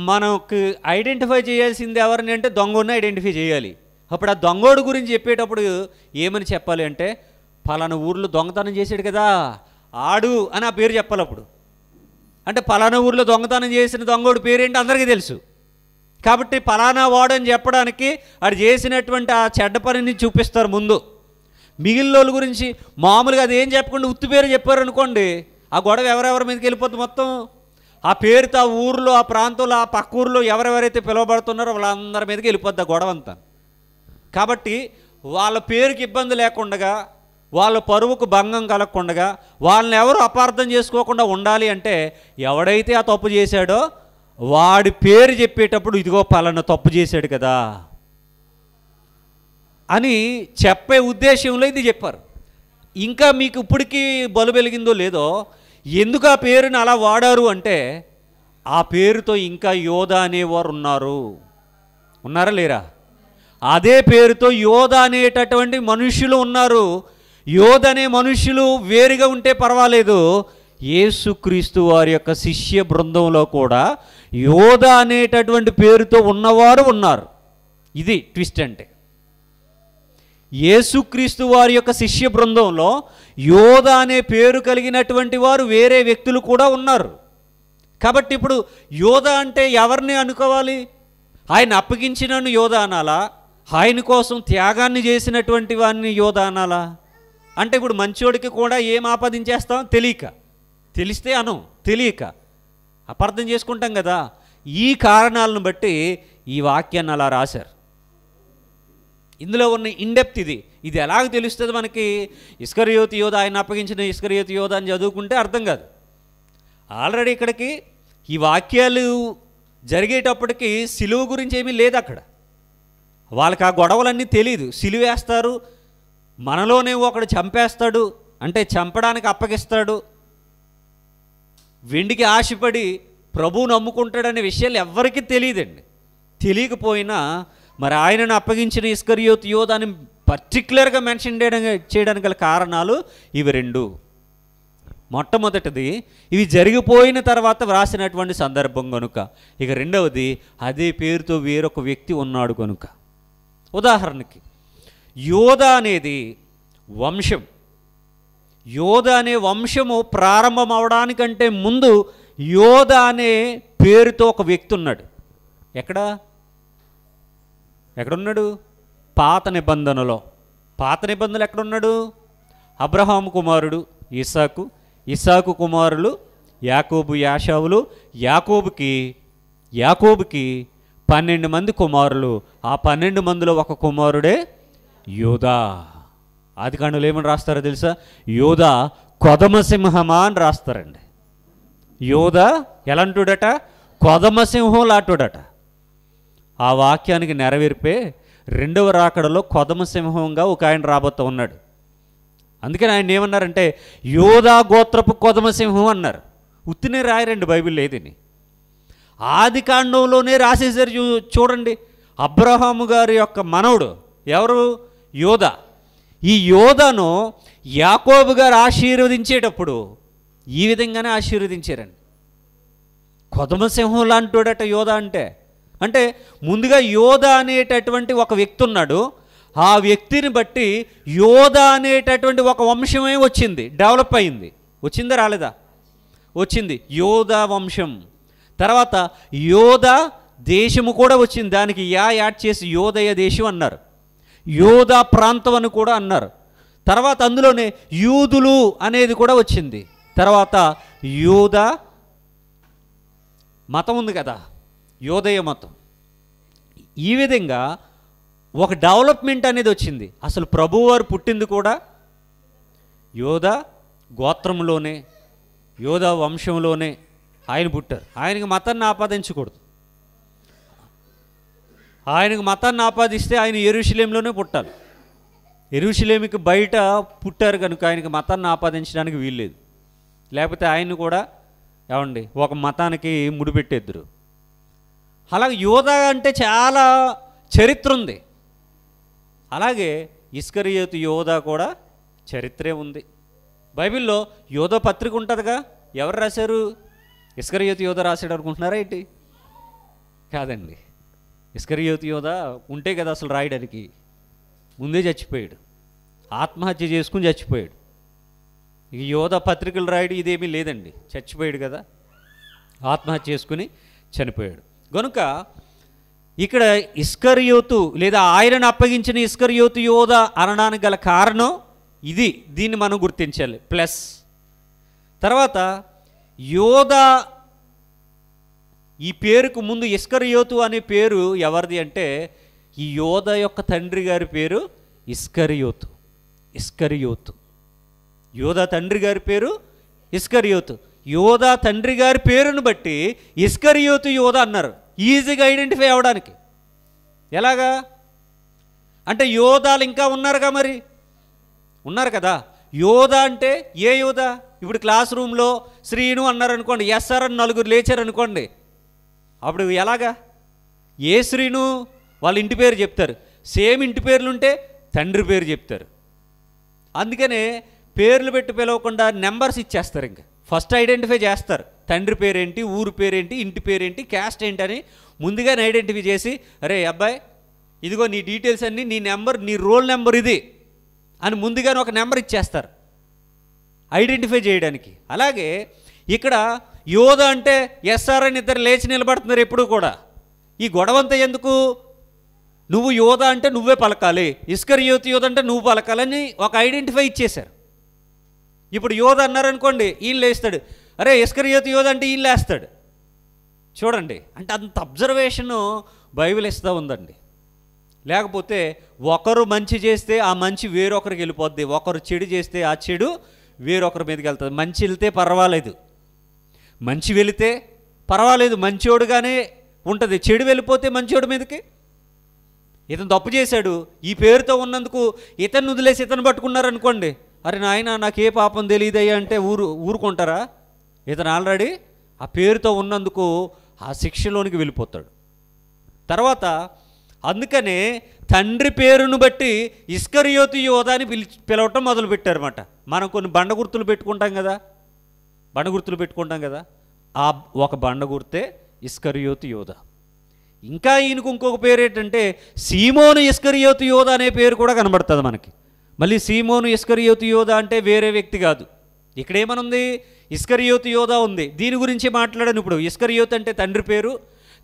మనకు ఐడెంటిఫై చేయాల్సింది ఎవరిని అంటే దొంగోడిని ఐడెంటిఫై చేయాలి. అప్పుడు ఆ దొంగోడు గురించి చెప్పేటప్పుడు ఏమని చెప్పాలి అంటే పలానా ఊర్లో దొంగతనం చేశాడు కదా ఆడు అని ఆ పేరు చెప్పాలి. అప్పుడు అంటే పలానా ఊర్లో దొంగతనం చేసిన దొంగోడు పేరేంటి అందరికీ తెలుసు కాబట్టి పలానా వాడు అని చెప్పడానికి ఆడు చేసినటువంటి ఆ చెడ్డ పనిని చూపిస్తారు ముందు. మిగిలిన వాళ్ళ గురించి మామూలుగా అది ఏం చెప్పకుండా ఉత్తి పేరు చెప్పారు అనుకోండి, ఆ గొడవ ఎవరెవరి మీదకి వెళ్ళిపోతుంది మొత్తం. ఆ పేరుతో ఆ ఊర్లో, ఆ ప్రాంతంలో, ఆ పక్క ఊర్లో ఎవరెవరైతే పిలువబడుతున్నారో వాళ్ళందరి మీదకి వెళ్ళిపోద్ది ఆ గొడవ అంతా. కాబట్టి వాళ్ళ పేరుకి ఇబ్బంది లేకుండా, వాళ్ళ పరువుకు భంగం కలగకుండా, వాళ్ళని ఎవరు అపార్థం చేసుకోకుండా ఉండాలి అంటే ఎవడైతే ఆ తప్పు చేశాడో వాడి పేరు చెప్పేటప్పుడు ఇదిగో పలానా తప్పు చేశాడు కదా అని చెప్పే ఉద్దేశంలో ఇది చెప్పారు. ఇంకా మీకు ఇప్పటికీ బలు వెలిగిందో లేదో, ఎందుకు ఆ పేరుని అలా వాడారు అంటే, ఆ పేరుతో ఇంకా యోధ అనేవారు ఉన్నారా లేరా? అదే పేరుతో యోధ అనేటటువంటి మనుషులు ఉన్నారు. యోధ అనే మనుషులు వేరుగా ఉంటే పర్వాలేదు, యేసుక్రీస్తు వారి యొక్క శిష్య బృందంలో కూడా యోధ అనేటటువంటి పేరుతో ఉన్నవారు ఉన్నారు. ఇది ట్విస్ట్ అంటే. యేసుక్రీస్తు వారి యొక్క శిష్య బృందంలో యోధ అనే పేరు కలిగినటువంటి వారు వేరే వ్యక్తులు కూడా ఉన్నారు. కాబట్టి ఇప్పుడు యోధ అంటే ఎవరిని అనుకోవాలి? ఆయన అప్పగించిన యోధ అనాలా? ఆయన కోసం త్యాగాన్ని చేసినటువంటి వారిని యోధ అనాలా? అంటే ఇప్పుడు మంచోడికి కూడా ఏం ఆపాదించేస్తాం? తెలిస్తే అనం, తెలియక అపార్థం చేసుకుంటాం కదా. ఈ కారణాలను బట్టి ఈ వాక్యాన్ని అలా రాశారు. ఇందులో ఉన్న ఇండెప్త్ ఇది ఎలాగ తెలుస్తుంది మనకి? ఇస్కరియోతు యోధ, ఆయన అప్పగించిన ఇస్కరియోతు యోధ అని చదువుకుంటే అర్థం కాదు. ఆల్రెడీ ఇక్కడికి ఈ వాక్యాలు జరిగేటప్పటికి సిలువ గురించి ఏమీ లేదు అక్కడ. వాళ్ళకి ఆ గొడవలన్నీ తెలియదు. సిలువ వేస్తారు, మనలోనే ఒకడు చంపేస్తాడు అంటే చంపడానికి అప్పగిస్తాడు, వెండికి ఆశపడి ప్రభువు నమ్ముకుంటాడనే విషయాలు ఎవ్వరికీ తెలియదండి. తెలియకపోయినా మరి ఆయనను అప్పగించిన ఇస్కరియోతు యోధ అని పర్టిక్యులర్గా మెన్షన్ చేయడానికి గల కారణాలు ఇవి రెండు. మొట్టమొదటిది ఇవి జరిగిపోయిన తర్వాత వ్రాసినటువంటి సందర్భం కనుక. ఇక రెండవది అదే పేరుతో వేరొక వ్యక్తి ఉన్నాడు కనుక. ఉదాహరణకి యోధ అనేది వంశం. యోధ అనే వంశము ప్రారంభం అవడానికంటే ముందు యోధ అనే పేరుతో ఒక వ్యక్తి ఉన్నాడు. ఎక్కడున్నాడు? పాత నిబంధనలో. పాత నిబంధనలు ఎక్కడున్నాడు? అబ్రహాము కుమారుడు ఇస్సాకు, ఇస్సాకు కుమారులు యాకోబు యాషావులు, యాకోబుకి 12 మంది కుమారులు. ఆ 12 మందిలో ఒక కుమారుడే యోధా. ఆదికాండలో ఏమని రాస్తారో తెలుసా? యోధా కొదమసింహమా అని రాస్తారండి. యోధా ఎలాంటుడట? కొదమసింహం లాంటుడట. ఆ వాక్యానికి నెరవేర్పే రెండవ రాకడలో కొదమసింహంగా ఒక ఆయన రాబోతూ ఉన్నాడు. అందుకని ఆయన ఏమన్నారంటే యోధా గోత్రపు కొదమసింహం అన్నారు. ఉత్తినే రాయరండి బైబిల్ లేదని. ఆదికాండంలోనే రాసేసారు. చూడండి, అబ్రహాము గారి యొక్క మనవుడు ఎవరు? యోధా. ఈ యోధాను యాకోబు గారు ఆశీర్వదించేటప్పుడు ఈ విధంగానే ఆశీర్వదించారండి. కొదమసింహం లాంటోడట యోధా అంటే ముందుగా యోధా అనేటటువంటి ఒక వ్యక్తి ఉన్నాడు. ఆ వ్యక్తిని బట్టి యోధా అనేటటువంటి ఒక వంశమే వచ్చింది, డెవలప్ అయింది. వచ్చిందా రాలేదా? వచ్చింది. యోధా వంశం. తర్వాత యోధా దేశము కూడా వచ్చింది. దానికి యాడ్ చేసి యోదయ దేశం అన్నారు. యోధా ప్రాంతం అని కూడా అన్నారు. తర్వాత అందులోనే యూదులు అనేది కూడా వచ్చింది. తర్వాత యోధా మతం ఉంది కదా, యోదయ మతం. ఈ విధంగా ఒక డెవలప్మెంట్ అనేది వచ్చింది. అసలు ప్రభువారు పుట్టింది కూడా యోధా గోత్రంలోనే, యోధా వంశంలోనే ఆయన పుట్టారు. ఆయనకి మతాన్ని ఆపాదించకూడదు. ఆయనకు మతాన్ని ఆపాదిస్తే ఆయన యెరూషలేములోనే పుట్టాలి. యెరూషలేముకి బయట పుట్టారు కనుక ఆయనకి మతాన్ని ఆపాదించడానికి వీల్లేదు. లేకపోతే ఆయన్ని కూడా ఏమండి ఒక మతానికి ముడిపెట్టేద్దరు. అలాగే యోధా అంటే చాలా చరిత్ర ఉంది. అలాగే ఇస్కరియోతు యోధా కూడా చరిత్రే ఉంది. బైబిల్లో యోధా పత్రిక ఉంటుందిగా. ఎవరు రాశారు? ఇస్కరియోతు యోధా రాశాడు అనుకుంటున్నారా ఏంటి? కాదండి. ఇస్కరియోతు యోధా ఉంటే కదా అసలు రాయడానికి. ముందే చచ్చిపోయాడు, ఆత్మహత్య చేసుకుని చచ్చిపోయాడు. ఈ యోధా పత్రికలు రాయడం ఇదేమీ లేదండి. చచ్చిపోయాడు కదా, ఆత్మహత్య చేసుకుని చనిపోయాడు. కనుక ఇక్కడ ఇస్కరియోతు లేదా ఆయనను అప్పగించిన ఇస్కరియోతు యోధా అనడానికి గల కారణం ఇది. దీన్ని మనం గుర్తించాలి. ప్లస్ తర్వాత యోధా ఈ పేరుకు ముందు ఇస్కరియోతు అనే పేరు ఎవరిది అంటే ఈ యోధా యొక్క తండ్రి గారి పేరు ఇస్కరియోతు. యోధా తండ్రి గారి పేరు ఇస్కరియోతు. యోధా తండ్రి గారి పేరును బట్టి ఇస్కరియోతు యోధా అన్నారు, ఈజీగా ఐడెంటిఫై అవ్వడానికి. ఎలాగా అంటే యోధాలు ఇంకా ఉన్నారుగా, మరి ఉన్నారు కదా. యోధ అంటే ఏ యోధ? ఇప్పుడు క్లాస్ రూమ్లో శ్రీను అన్నారనుకోండి, ఎస్ఆర్ అని నలుగురు లేచారనుకోండి, అప్పుడు ఎలాగా? ఏ శ్రీను వాళ్ళ ఇంటి పేరు చెప్తారు, సేమ్ ఇంటి పేర్లుంటే తండ్రి పేరు చెప్తారు. అందుకనే పేర్లు పెట్టి పిలవకుండా నెంబర్స్ ఇచ్చేస్తారు. ఇంకా ఫస్ట్ ఐడెంటిఫై చేస్తారు, తండ్రి పేరేంటి, ఊరు పేరేంటి, ఇంటి పేరేంటి, క్యాస్ట్ ఏంటి అని ముందుగానే ఐడెంటిఫై చేసి, అరే అబ్బాయి ఇదిగో నీ డీటెయిల్స్ అన్నీ, నీ నెంబర్, నీ రోల్ నెంబర్ ఇది అని ముందుగానే ఒక నెంబర్ ఇచ్చేస్తారు ఐడెంటిఫై చేయడానికి. అలాగే ఇక్కడ యోధ అంటే ఎస్ఆర్ అని ఇద్దరు లేచి నిలబడుతున్నారు ఎప్పుడు కూడా. ఈ గొడవంతా ఎందుకు? నువ్వు యోధ అంటే నువ్వే పలకాలి, ఇస్కరియోతు యోధ అంటే నువ్వు పలకాలని ఒక ఐడెంటిఫై ఇచ్చేశారు. ఇప్పుడు యోధ అన్నారనుకోండి, ఈయన లేస్తాడు, అరే ఇస్కరియోతు యోధ అంటే ఈయన లేస్తాడు. చూడండి, అంటే అంత అబ్జర్వేషను బైబిల్ ఇస్తూ ఉందండి. లేకపోతే ఒకరు మంచి చేస్తే ఆ మంచి వేరొకరికి వెళ్ళిపోద్ది, ఒకరు చెడు చేస్తే ఆ చెడు వేరొకరి మీదకి వెళ్తుంది. మంచి వెళ్తే పర్వాలేదు, మంచి వెళితే పర్వాలేదు, మంచోడుగానే ఉంటుంది. చెడు వెళ్ళిపోతే మంచోడి మీదకి, ఇతను తప్పు చేశాడు ఈ పేరుతో ఉన్నందుకు ఇతను వదిలేసి ఇతను పట్టుకున్నారనుకోండి, అరే నాయన నాకే పాపం తెలియదయ్యా అంటే ఊరుకుంటారా? ఇతను ఆల్రెడీ ఆ పేరుతో ఉన్నందుకు ఆ శిక్షలోనికి వెళ్ళిపోతాడు. తర్వాత అందుకనే తండ్రి పేరును బట్టి ఇస్కరియోతు యోధ అని పిలవటం మొదలుపెట్టారన్నమాట. మనం కొన్ని బండ గుర్తులు పెట్టుకుంటాం కదా, ఆ ఒక బండ గుర్తే ఇస్కరియోతు యోధ. ఇంకా ఈయనకు ఇంకొక పేరు ఏంటంటే సీమోను ఇస్కరియోతు యోధ అనే పేరు కూడా కనబడుతుంది మనకి. మళ్ళీ సీమోను ఇస్కరియోతు యోధ అంటే వేరే వ్యక్తి కాదు. ఇక్కడ ఏమనుంది? ఇస్కరియోతు యోధ ఉంది. దీని గురించి మాట్లాడాను ఇప్పుడు. ఇస్కరియోతు అంటే తండ్రి పేరు,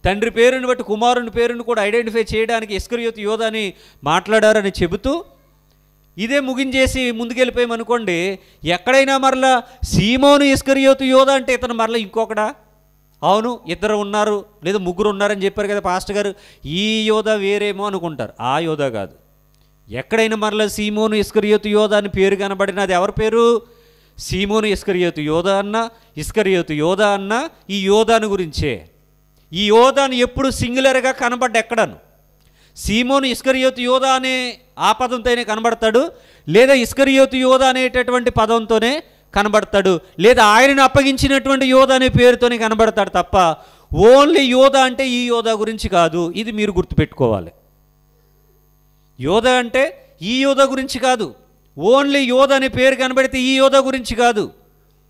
తండ్రి పేరుని బట్టి కుమారుని పేరుని కూడా ఐడెంటిఫై చేయడానికి ఇస్కరియోతు యోధ అని మాట్లాడారని చెబుతూ ఇదే ముగించేసి ముందుకెళ్ళిపోయామనుకోండి, ఎక్కడైనా మరలా సీమోను ఇస్కరియోతు యోధ అంటే ఇతను మరలా ఇంకొకడా? అవును ఇద్దరు ఉన్నారు లేదా ముగ్గురు ఉన్నారని చెప్పారు కదా పాస్టర్ గారు, ఈ యోధ వేరేమో అనుకుంటారు. ఆ యోధ కాదు. ఎక్కడైనా మరలా సీమోను ఇస్కరియోతు యోధ అని పేరు కనబడినది ఎవరి పేరు? సీమోను ఇస్కరియోతు యోధ అన్న, ఇస్కరియోతు యోధ అన్న ఈ యోధాను గురించే. ఈ యోధాను ఎప్పుడు సింగులర్గా కనబడ్డ ఎక్కడను సీమోను ఇస్కరియోతు యోధ అనే ఆ పదంతోనే కనబడతాడు, లేదా ఇస్కరియోతు యోధ అనేటటువంటి పదంతోనే కనబడతాడు, లేదా ఆయనను అప్పగించినటువంటి యోధ అనే పేరుతోనే కనబడతాడు తప్ప ఓన్లీ యోధ అంటే ఈ యోధ గురించి కాదు. ఇది మీరు గుర్తుపెట్టుకోవాలి. యోధ అంటే ఈ యోధ గురించి కాదు, ఓన్లీ యోధ అనే పేరు కనబడితే ఈ యోధ గురించి కాదు.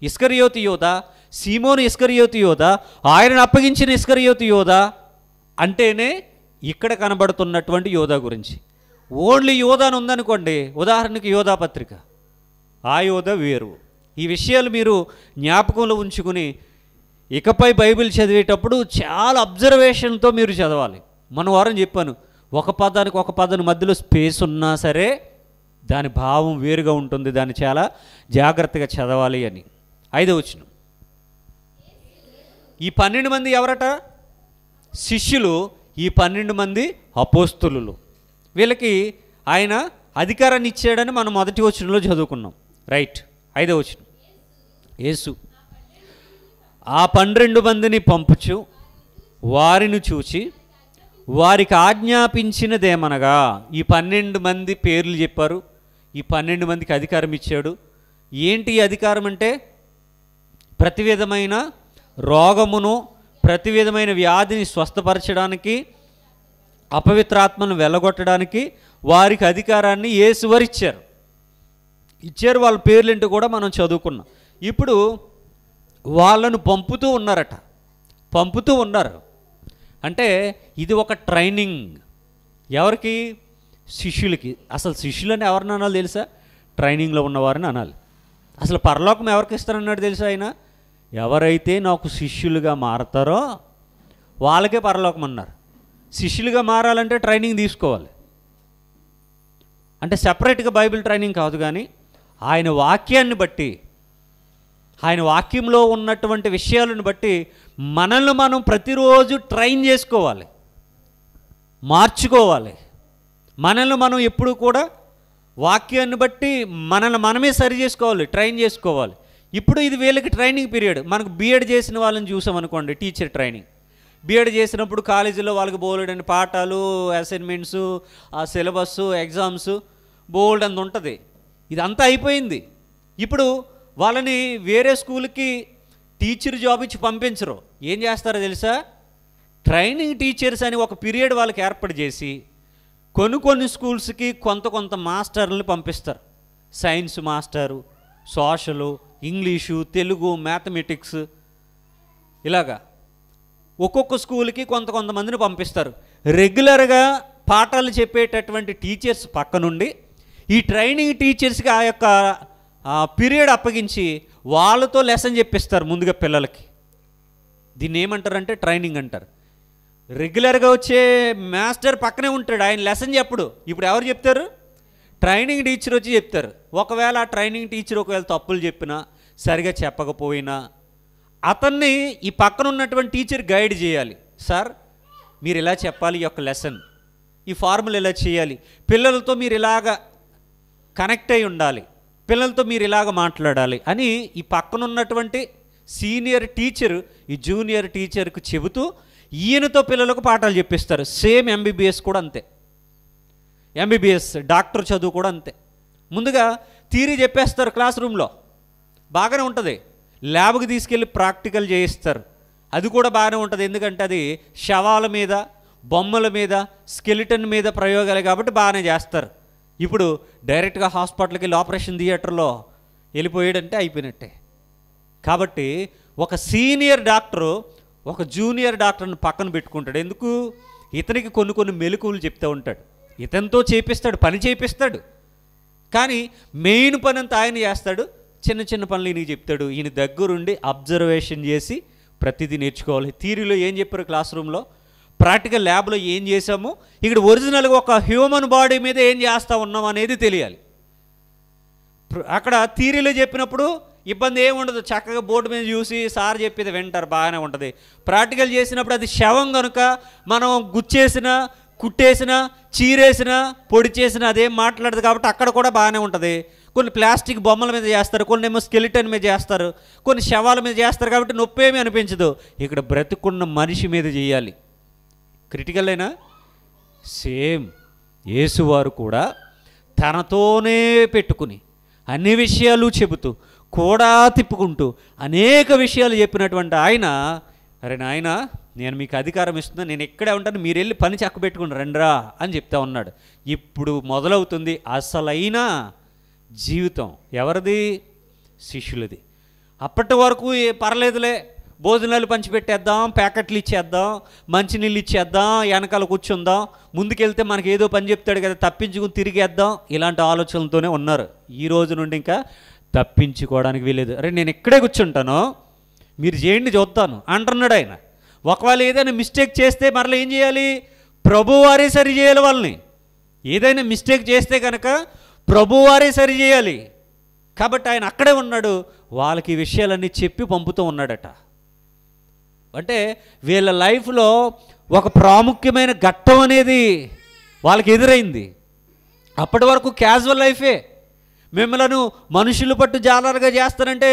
ఇస్కరియోతు యోధ, సీమోను ఇస్కరియోతు యోధ, ఆయనను అప్పగించిన ఇస్కరియోతు యోధ అంటేనే ఇక్కడ కనబడుతున్నటువంటి యోధ గురించి. ఓన్లీ యోధ అని ఉందనుకోండి, ఉదాహరణకి యోధా పత్రిక, ఆ యోధ వేరు. ఈ విషయాలు మీరు జ్ఞాపకంలో ఉంచుకుని ఇకపై బైబిల్ చదివేటప్పుడు చాలా అబ్జర్వేషన్తో మీరు చదవాలి. మన వారం చెప్పాను, ఒక పదానికి ఒక పదానికి మధ్యలో స్పేస్ ఉన్నా సరే దాని భావం వేరుగా ఉంటుంది, దాన్ని చాలా జాగ్రత్తగా చదవాలి అని. 5వ వచనం, ఈ 12 మంది ఎవరట? శిష్యులు. ఈ 12 మంది అపోస్తలులు. వీళ్ళకి ఆయన అధికారాన్ని ఇచ్చాడని మనం మొదటి వచనంలో చదువుకున్నాం, రైట్? 5వ వచనం, యేసు ఆ 12 మందిని పంపుచు వారిని చూచి వారికి ఆజ్ఞాపించినదేమనగా, ఈ 12 మంది పేర్లు చెప్పారు, ఈ 12 మందికి అధికారం ఇచ్చాడు. ఏంటి ఈ అధికారం అంటే? ప్రతి విధమైన రోగమును, ప్రతి విధమైన వ్యాధిని స్వస్థపరచడానికి, అపవిత్రాత్మను వెళ్ళగొట్టడానికి వారికి అధికారాన్ని యేసువారు ఇచ్చారు. వాళ్ళ పేర్లేంటో కూడా మనం చదువుకున్నాం. ఇప్పుడు వాళ్ళను పంపుతూ ఉన్నారు అంటే ఇది ఒక ట్రైనింగ్. ఎవరికి? శిష్యులకి. అసలు శిష్యులని ఎవరిని అనాలి తెలుసా? ట్రైనింగ్లో ఉన్నవారిని అనాలి. అసలు పరలోకం ఎవరికి ఇస్తారన్నాడు తెలుసా ఆయన? ఎవరైతే నాకు శిష్యులుగా మారతారో వాళ్ళకే పరలోకం అన్నారు. శిష్యులుగా మారాలంటే ట్రైనింగ్ తీసుకోవాలి. అంటే సెపరేట్గా బైబిల్ ట్రైనింగ్ కాదు, కానీ ఆయన వాక్యాన్ని బట్టి, ఆయన వాక్యంలో ఉన్నటువంటి విషయాలను బట్టి మనల్ని మనం ప్రతిరోజు ట్రైన్ చేసుకోవాలి, మార్చుకోవాలి. మనల్ని మనం ఎప్పుడు కూడా వాక్యాన్ని బట్టి మనల్ని మనమే సరి చేసుకోవాలి, ట్రైన్ చేసుకోవాలి. ఇప్పుడు ఇది వీళ్ళకి ట్రైనింగ్ పీరియడ్. మనకు బీఎడ్ చేసిన వాళ్ళని చూసామనుకోండి, టీచర్ ట్రైనింగ్. బీఎడ్ చేసినప్పుడు కాలేజీలో వాళ్ళకి బోల్డని పాఠాలు, అసైన్మెంట్స్, ఆ సిలబస్, ఎగ్జామ్స్ బోల్డ్ అంత ఉంటుంది. ఇదంతా అయిపోయింది. ఇప్పుడు వాళ్ళని వేరే స్కూల్కి టీచర్ జాబ్ ఇచ్చి పంపించరు. ఏం చేస్తారో తెలుసా? ట్రైనింగ్ టీచర్స్ అని ఒక పీరియడ్ వాళ్ళకి ఏర్పాటు చేసి కొన్ని స్కూల్స్కి కొంత మాస్టర్లను పంపిస్తారు. Science master, social, English, Telugu, mathematics, ఇలాగా ఒక్కొక్క స్కూల్కి కొంతమందిని పంపిస్తారు. రెగ్యులర్గా పాఠాలు చెప్పేటటువంటి టీచర్స్ పక్క నుండి ఈ ట్రైనింగ్ టీచర్స్కి ఆ యొక్క పీరియడ్ అప్పగించి వాళ్ళతో లెసన్ చెప్పిస్తారు ముందుగా పిల్లలకి. దీన్ని ఏమంటారంటే ట్రైనింగ్ అంటారు. రెగ్యులర్గా వచ్చే మాస్టర్ పక్కనే ఉంటాడు, ఆయన లెసన్ చెప్పడు. ఇప్పుడు ఎవరు చెప్తారు? ట్రైనింగ్ టీచర్ వచ్చి చెప్తారు. ఒకవేళ ఆ ట్రైనింగ్ టీచర్ ఒకవేళ తప్పులు చెప్పినా, సరిగా చెప్పకపోయినా అతన్ని ఈ పక్కన ఉన్నటువంటి టీచర్ గైడ్ చేయాలి. సార్ మీరు ఇలా చెప్పాలి, ఈ యొక్క లెసన్, ఈ ఫార్ములా ఇలా చేయాలి, పిల్లలతో మీరు ఇలాగ కనెక్ట్ అయి ఉండాలి, పిల్లలతో మీరు ఇలాగ మాట్లాడాలి అని ఈ పక్కన ఉన్నటువంటి సీనియర్ టీచర్ ఈ జూనియర్ టీచర్కు చెబుతూ ఈయనతో పిల్లలకు పాఠాలు చెప్పిస్తారు. సేమ్ ఎంబీబీఎస్ కూడా అంతే. ఎంబీబీఎస్ డాక్టర్ చదువు కూడా అంతే. ముందుగా థియరీ చెప్పేస్తారు క్లాస్ రూమ్లో, బాగానే ఉంటుంది. ల్యాబ్కి తీసుకెళ్ళి ప్రాక్టికల్ చేయిస్తారు, అది కూడా బాగానే ఉంటుంది. ఎందుకంటే అది శవాల మీద, బొమ్మల మీద, స్కెలిటన్ మీద ప్రయోగాలు కాబట్టి బాగానే చేస్తారు. ఇప్పుడు డైరెక్ట్గా హాస్పిటల్కి వెళ్ళి ఆపరేషన్ థియేటర్లో వెళ్ళిపోయాడంటే అయిపోయినట్టే. కాబట్టి ఒక సీనియర్ డాక్టరు ఒక జూనియర్ డాక్టర్ని పక్కన పెట్టుకుంటాడు. ఎందుకు? ఇతనికి కొన్ని మెలకువలు చెప్తూ ఉంటాడు, ఇతనితో చేపిస్తాడు, పని చేపిస్తాడు. కానీ మెయిన్ పని అంతా ఆయన చేస్తాడు, చిన్న పనులు ఈయనకి చెప్తాడు. ఈయన దగ్గరుండి అబ్జర్వేషన్ చేసి ప్రతిదీ నేర్చుకోవాలి. థియరీలో ఏం చెప్పారు క్లాస్ రూమ్లో, ప్రాక్టికల్ ల్యాబ్లో ఏం చేసామో ఇక్కడ ఒరిజినల్గా ఒక హ్యూమన్ బాడీ మీద ఏం చేస్తూ ఉన్నాం అనేది తెలియాలి. అక్కడ థియరీలో చెప్పినప్పుడు ఇబ్బంది ఏమి ఉండదు, చక్కగా బోర్డు మీద చూసి సార్ చెప్పేది వింటారు, బాగానే ఉంటుంది. ప్రాక్టికల్ చేసినప్పుడు అది శవం కనుక మనం గుచ్చేసినా, కుట్టేసినా, చీరేసినా, పొడి చేసినా అదేం మాట్లాడదు కాబట్టి అక్కడ కూడా బాగానే ఉంటుంది. కొన్ని ప్లాస్టిక్ బొమ్మల మీద చేస్తారు, కొన్ని ఏమో స్కెలిటన్ మీద చేస్తారు, కొన్ని శవాల మీద చేస్తారు కాబట్టి నొప్పి ఏమీ అనిపించదు. ఇక్కడ బ్రతుకున్న మనిషి మీద చేయాలి. క్రిటికల్ అయినా సేమ్ యేసువారు కూడా తనతోనే పెట్టుకుని అన్ని విషయాలు చెబుతూ కూడా తిప్పుకుంటూ అనేక విషయాలు చెప్పినటువంటి ఆయన, అరే నాయన నేను మీకు అధికారం ఇస్తున్నాను, నేను ఇక్కడే ఉంటాను, మీరు వెళ్ళి పని చక్కబెట్టుకుని రండిరా అని చెప్తా ఉన్నాడు. ఇప్పుడు మొదలవుతుంది అసలైన జీవితం. ఎవరిది? శిష్యులది. అప్పటి వరకు పర్లేదులే, భోజనాలు పంచిపెట్టేద్దాం, ప్యాకెట్లు ఇచ్చేద్దాం, మంచినీళ్ళు ఇచ్చేద్దాం, వెనకాల కూర్చుందాం, ముందుకెళ్తే మనకి ఏదో పని చెప్తాడు కదా తప్పించుకుని తిరిగేద్దాం, ఇలాంటి ఆలోచనలతోనే ఉన్నారు. ఈ రోజు నుండి ఇంకా తప్పించుకోవడానికి వీలేదు. అరే నేను ఇక్కడే కూర్చుంటాను, మీరు చేయండి చూస్తాను అంటున్నాడు ఆయన. ఒకవేళ ఏదైనా మిస్టేక్ చేస్తే మరలా ఏం చేయాలి? ప్రభువారే సరి చేయాలి వాళ్ళని. ఏదైనా మిస్టేక్ చేస్తే కనుక ప్రభువారే సరి చేయాలి. కాబట్టి ఆయన అక్కడే ఉన్నాడు, వాళ్ళకి ఈ విషయాలన్నీ చెప్పి పంపుతూ ఉన్నాడట. అంటే వీళ్ళ లైఫ్లో ఒక ప్రాముఖ్యమైన ఘట్టం అనేది వాళ్ళకి ఎదురైంది. అప్పటి వరకు క్యాజువల్ లైఫే. మిమ్మలను మనుషులు పట్టు జాలరుగా చేస్తానంటే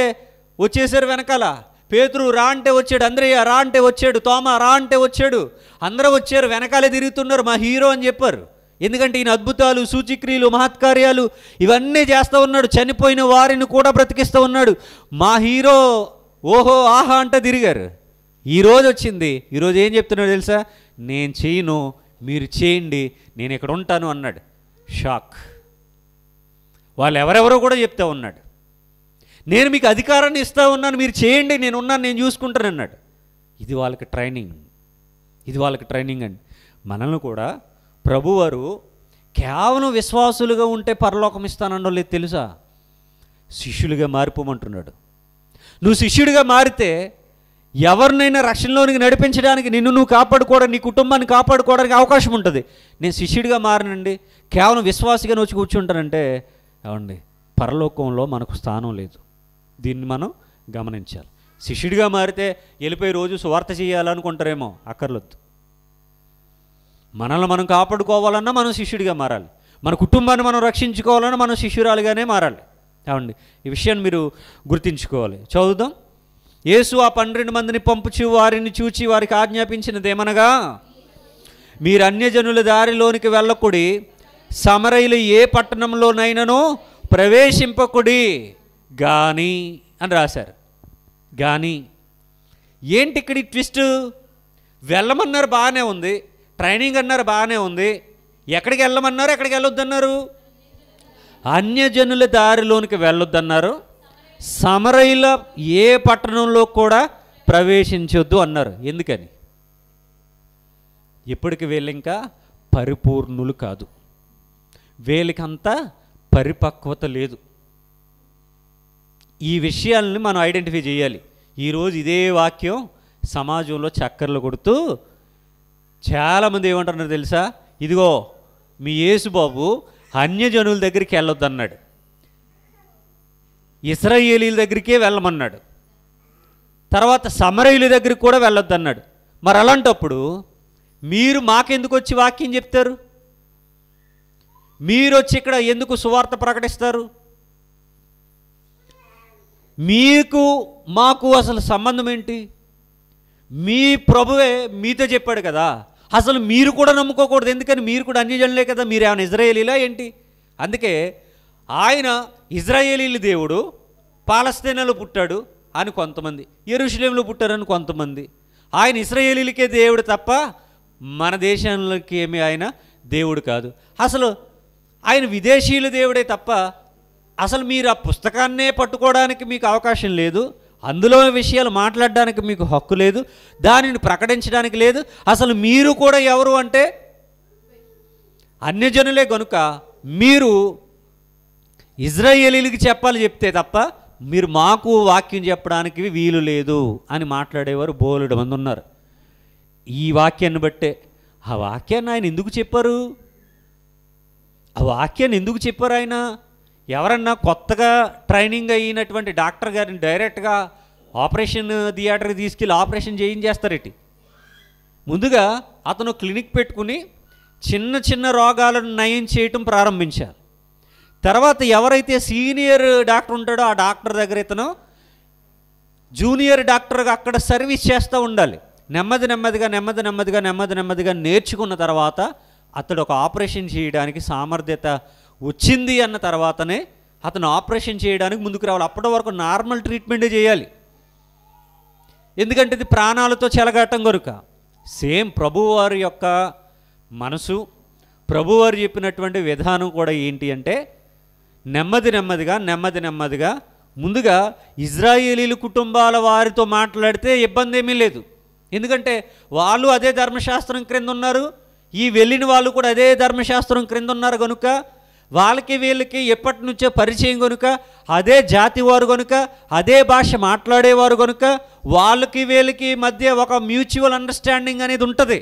వచ్చేసారు వెనకాల. పేతురు రా అంటే వచ్చాడు, అంద్రయ్య రా అంటే వచ్చాడు, తోమా రా అంటే వచ్చాడు, అందరూ వచ్చారు, వెనకాలే తిరుగుతున్నారు, మా హీరో అని చెప్పారు. ఎందుకంటే ఈయన అద్భుతాలు, సూచిక్రియలు, మహత్కార్యాలు ఇవన్నీ చేస్తూ ఉన్నాడు, చనిపోయిన వారిని కూడా బ్రతికిస్తూ ఉన్నాడు, మా హీరో, ఓహో ఆహా అంటే తిరిగారు. ఈరోజు వచ్చింది, ఈరోజు ఏం చెప్తున్నాడు తెలుసా? నేను చేయను, మీరు చేయండి, నేను ఇక్కడ ఉంటాను అన్నాడు. షాక్. వాళ్ళు ఎవరెవరో కూడా చెప్తా ఉన్నాడు, నేను మీకు అధికారాన్ని ఇస్తూ ఉన్నాను, మీరు చేయండి, నేను ఉన్నాను, నేను చూసుకుంటాను అన్నాడు. ఇది వాళ్ళకి ట్రైనింగ్, ఇది వాళ్ళకి ట్రైనింగ్ అండి. మనల్ని కూడా ప్రభువారు కేవలం విశ్వాసులుగా ఉంటే పరలోకం ఇస్తానన్నో లేదు తెలుసా? శిష్యులుగా మారిపోమంటున్నాడు. నువ్వు శిష్యుడిగా మారితే ఎవరినైనా రక్షణలోనికి నడిపించడానికి, నిన్ను నువ్వు కాపాడుకోవడానికి, నీ కుటుంబాన్ని కాపాడుకోవడానికి అవకాశం ఉంటుంది. నేను శిష్యుడిగా మారినండి, కేవలం విశ్వాసిగా వచ్చి కూర్చుంటానంటే ఏమండి పరలోకంలో మనకు స్థానం లేదు. దీన్ని మనం గమనించాలి. శిష్యుడిగా మారితే వెళ్ళిపోయి రోజు సువార్త చేయాలనుకుంటారేమో, అక్కర్లొద్దు. మనల్ని మనం కాపాడుకోవాలన్నా మనం శిష్యుడిగా మారాలి, మన కుటుంబాన్ని మనం రక్షించుకోవాలన్నా మనం శిష్యురాలుగానే మారాలి. ఏమండి ఈ విషయాన్ని మీరు గుర్తించుకోవాలి. చదువుదాం. యేసు ఆ 12 మందిని పంపుచు వారిని చూచి వారికి ఆజ్ఞాపించినదేమనగా, మీరు అన్యజనుల దారిలోనికి వెళ్ళకుడి, సమరయులు ఏ పట్టణంలోనైనానో ప్రవేశింపకుడి. కానీ అని రాశారు. కానీ ఏంటి ఇక్కడ ఈ ట్విస్ట్? వెళ్ళమన్నారు బాగానే ఉంది, ట్రైనింగ్ అన్నారు బాగానే ఉంది, ఎక్కడికి వెళ్ళమన్నారు, ఎక్కడికి వెళ్ళొద్దన్నారు? అన్యజనుల దారిలోనికి వెళ్ళొద్దన్నారు, సమరయుల ఏ పట్టణంలో కూడా ప్రవేశించొద్దు అన్నారు. ఎందుకని? ఇప్పటికి వీళ్ళు ఇంకా పరిపూర్ణులు కాదు, వీళ్ళకంతా పరిపక్వత లేదు. ఈ విషయాలని మనం ఐడెంటిఫై చేయాలి. ఈరోజు ఇదే వాక్యం సమాజంలో చక్కర్లు కొడుతూ చాలామంది ఏమంటున్నారు తెలుసా? ఇదిగో మీ యేసుబాబు అన్యజనుల దగ్గరికి వెళ్ళొద్దన్నాడు, ఇశ్రాయేలీల దగ్గరికే వెళ్ళమన్నాడు, తర్వాత సమరయుల దగ్గరికి కూడా వెళ్ళొద్దన్నాడు. మరి అలాంటప్పుడు మీరు మాకెందుకు వచ్చి వాక్యం చెప్తారు? మీరు వచ్చి ఇక్కడ ఎందుకు సువార్త ప్రకటిస్తారు? మీకు మాకు అసలు సంబంధం ఏంటి? మీ ప్రభువే మీతో చెప్పాడు కదా, అసలు మీరు కూడా నమ్ముకోకూడదు. ఎందుకని? మీరు కూడా అన్యజనులే కదా, మీరు ఏమైనా ఇజ్రాయేలీలా ఏంటి? అందుకే ఆయన ఇజ్రాయేలీల దేవుడు, పాలస్తీనాలో పుట్టాడు అని కొంతమంది, యెరూషలేములో పుట్టారని కొంతమంది, ఆయన ఇశ్రాయేలీలకే దేవుడు తప్ప మన దేశాలకి ఏమీ ఆయన దేవుడు కాదు, అసలు ఆయన విదేశీయుల దేవుడే తప్ప అసలు మీరు ఆ పుస్తకాన్నే పట్టుకోవడానికి మీకు అవకాశం లేదు, అందులో విషయాలు మాట్లాడడానికి మీకు హక్కు లేదు, దానిని ప్రకటించడానికి లేదు. అసలు మీరు కూడా ఎవరు అంటే అన్యజనులే గనుక మీరు ఇజ్రాయేలీలకి చెప్పాలి చెప్తే తప్ప మీరు మాకు వాక్యం చెప్పడానికి వీలు లేదు అని మాట్లాడేవారు బోలెడు మంది ఉన్నారు. ఈ వాక్యాన్ని బట్టే ఆ వాక్యాన్ని ఆయన ఎందుకు చెప్పారు? ఆ వాక్యాన్ని ఎందుకు చెప్పారు ఆయన? ఎవరన్నా కొత్తగా ట్రైనింగ్ అయినటువంటి డాక్టర్ గారిని డైరెక్ట్గా ఆపరేషన్ థియేటర్కి తీసుకెళ్ళి ఆపరేషన్ చేయించేస్తారేటి? ముందుగా అతను క్లినిక్ పెట్టుకుని చిన్న చిన్న రోగాలను నయం చేయటం ప్రారంభించారు. తర్వాత ఎవరైతే సీనియర్ డాక్టర్ ఉంటాడో ఆ డాక్టర్ దగ్గర ఇతను జూనియర్ డాక్టర్గా అక్కడ సర్వీస్ చేస్తూ ఉండాలి. నెమ్మదిగా నేర్చుకున్న తర్వాత అతడు ఒక ఆపరేషన్ చేయడానికి సామర్థ్యత వచ్చింది అన్న తర్వాతనే అతను ఆపరేషన్ చేయడానికి ముందుకు రావాలి. అప్పటి వరకు నార్మల్ ట్రీట్మెంటే చేయాలి, ఎందుకంటే ఇది ప్రాణాలతో చెలగాటం కనుక. సేమ్ ప్రభువారి యొక్క మనసు, ప్రభువారు చెప్పినటువంటి విధానం కూడా ఏంటి అంటే నెమ్మదిగా ముందుగా ఇజ్రాయేలీల కుటుంబాల వారితో మాట్లాడితే ఇబ్బంది ఏమీ లేదు, ఎందుకంటే వాళ్ళు అదే ధర్మశాస్త్రం క్రింద ఉన్నారు, ఈ వెళ్ళిన వాళ్ళు కూడా అదే ధర్మశాస్త్రం క్రింద ఉన్నారు కనుక వాళ్ళకి వీళ్ళకి ఎప్పటి నుంచో పరిచయం కనుక, అదే జాతి వారు కనుక, అదే భాష మాట్లాడేవారు కనుక వాళ్ళకి వీళ్ళకి మధ్య ఒక మ్యూచువల్ అండర్స్టాండింగ్ అనేది ఉంటుంది,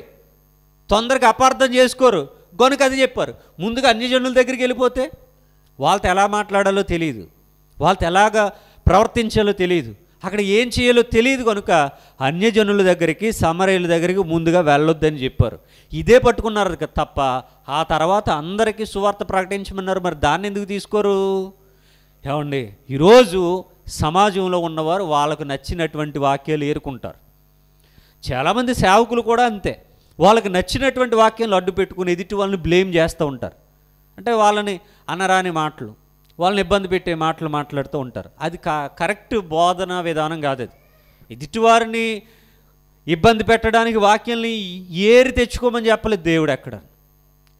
తొందరగా అపార్థం చేసుకోరు కనుక అది చెప్పారు. ముందుగా అన్యజనుల దగ్గరికి వెళ్ళిపోతే వాళ్ళతో ఎలా మాట్లాడాలో తెలియదు, వాళ్ళతో ఎలాగా ప్రవర్తించాలో తెలియదు, అక్కడ ఏం చేయాలో తెలియదు కనుక అన్యజనుల దగ్గరికి సమరయుల దగ్గరికి ముందుగా వెళ్ళొద్దని చెప్పారు. ఇదే పట్టుకున్నారు తప్ప ఆ తర్వాత అందరికీ సువార్త ప్రకటించమన్నారు. మరి దాన్ని ఎందుకు తీసుకోరు? ఏమండి, ఈరోజు సమాజంలో ఉన్నవారు వాళ్ళకు నచ్చినటువంటి వాక్యాలు ఏరుకుంటారు. చాలామంది సేవకులు కూడా అంతే, వాళ్ళకి నచ్చినటువంటి వాక్యాలు అడ్డు పెట్టుకుని ఎదుటి వాళ్ళని బ్లేమ్ చేస్తూ ఉంటారు. అంటే వాళ్ళని అనరాని మాటలు, వాళ్ళని ఇబ్బంది పెట్టే మాటలు మాట్లాడుతూ ఉంటారు. అది కరెక్ట్ బోధన విధానం కాదు. అది ఎదుటివారిని ఇబ్బంది పెట్టడానికి వాక్యాల్ని ఏరి తెచ్చుకోమని చెప్పలేదు దేవుడు. ఎక్కడ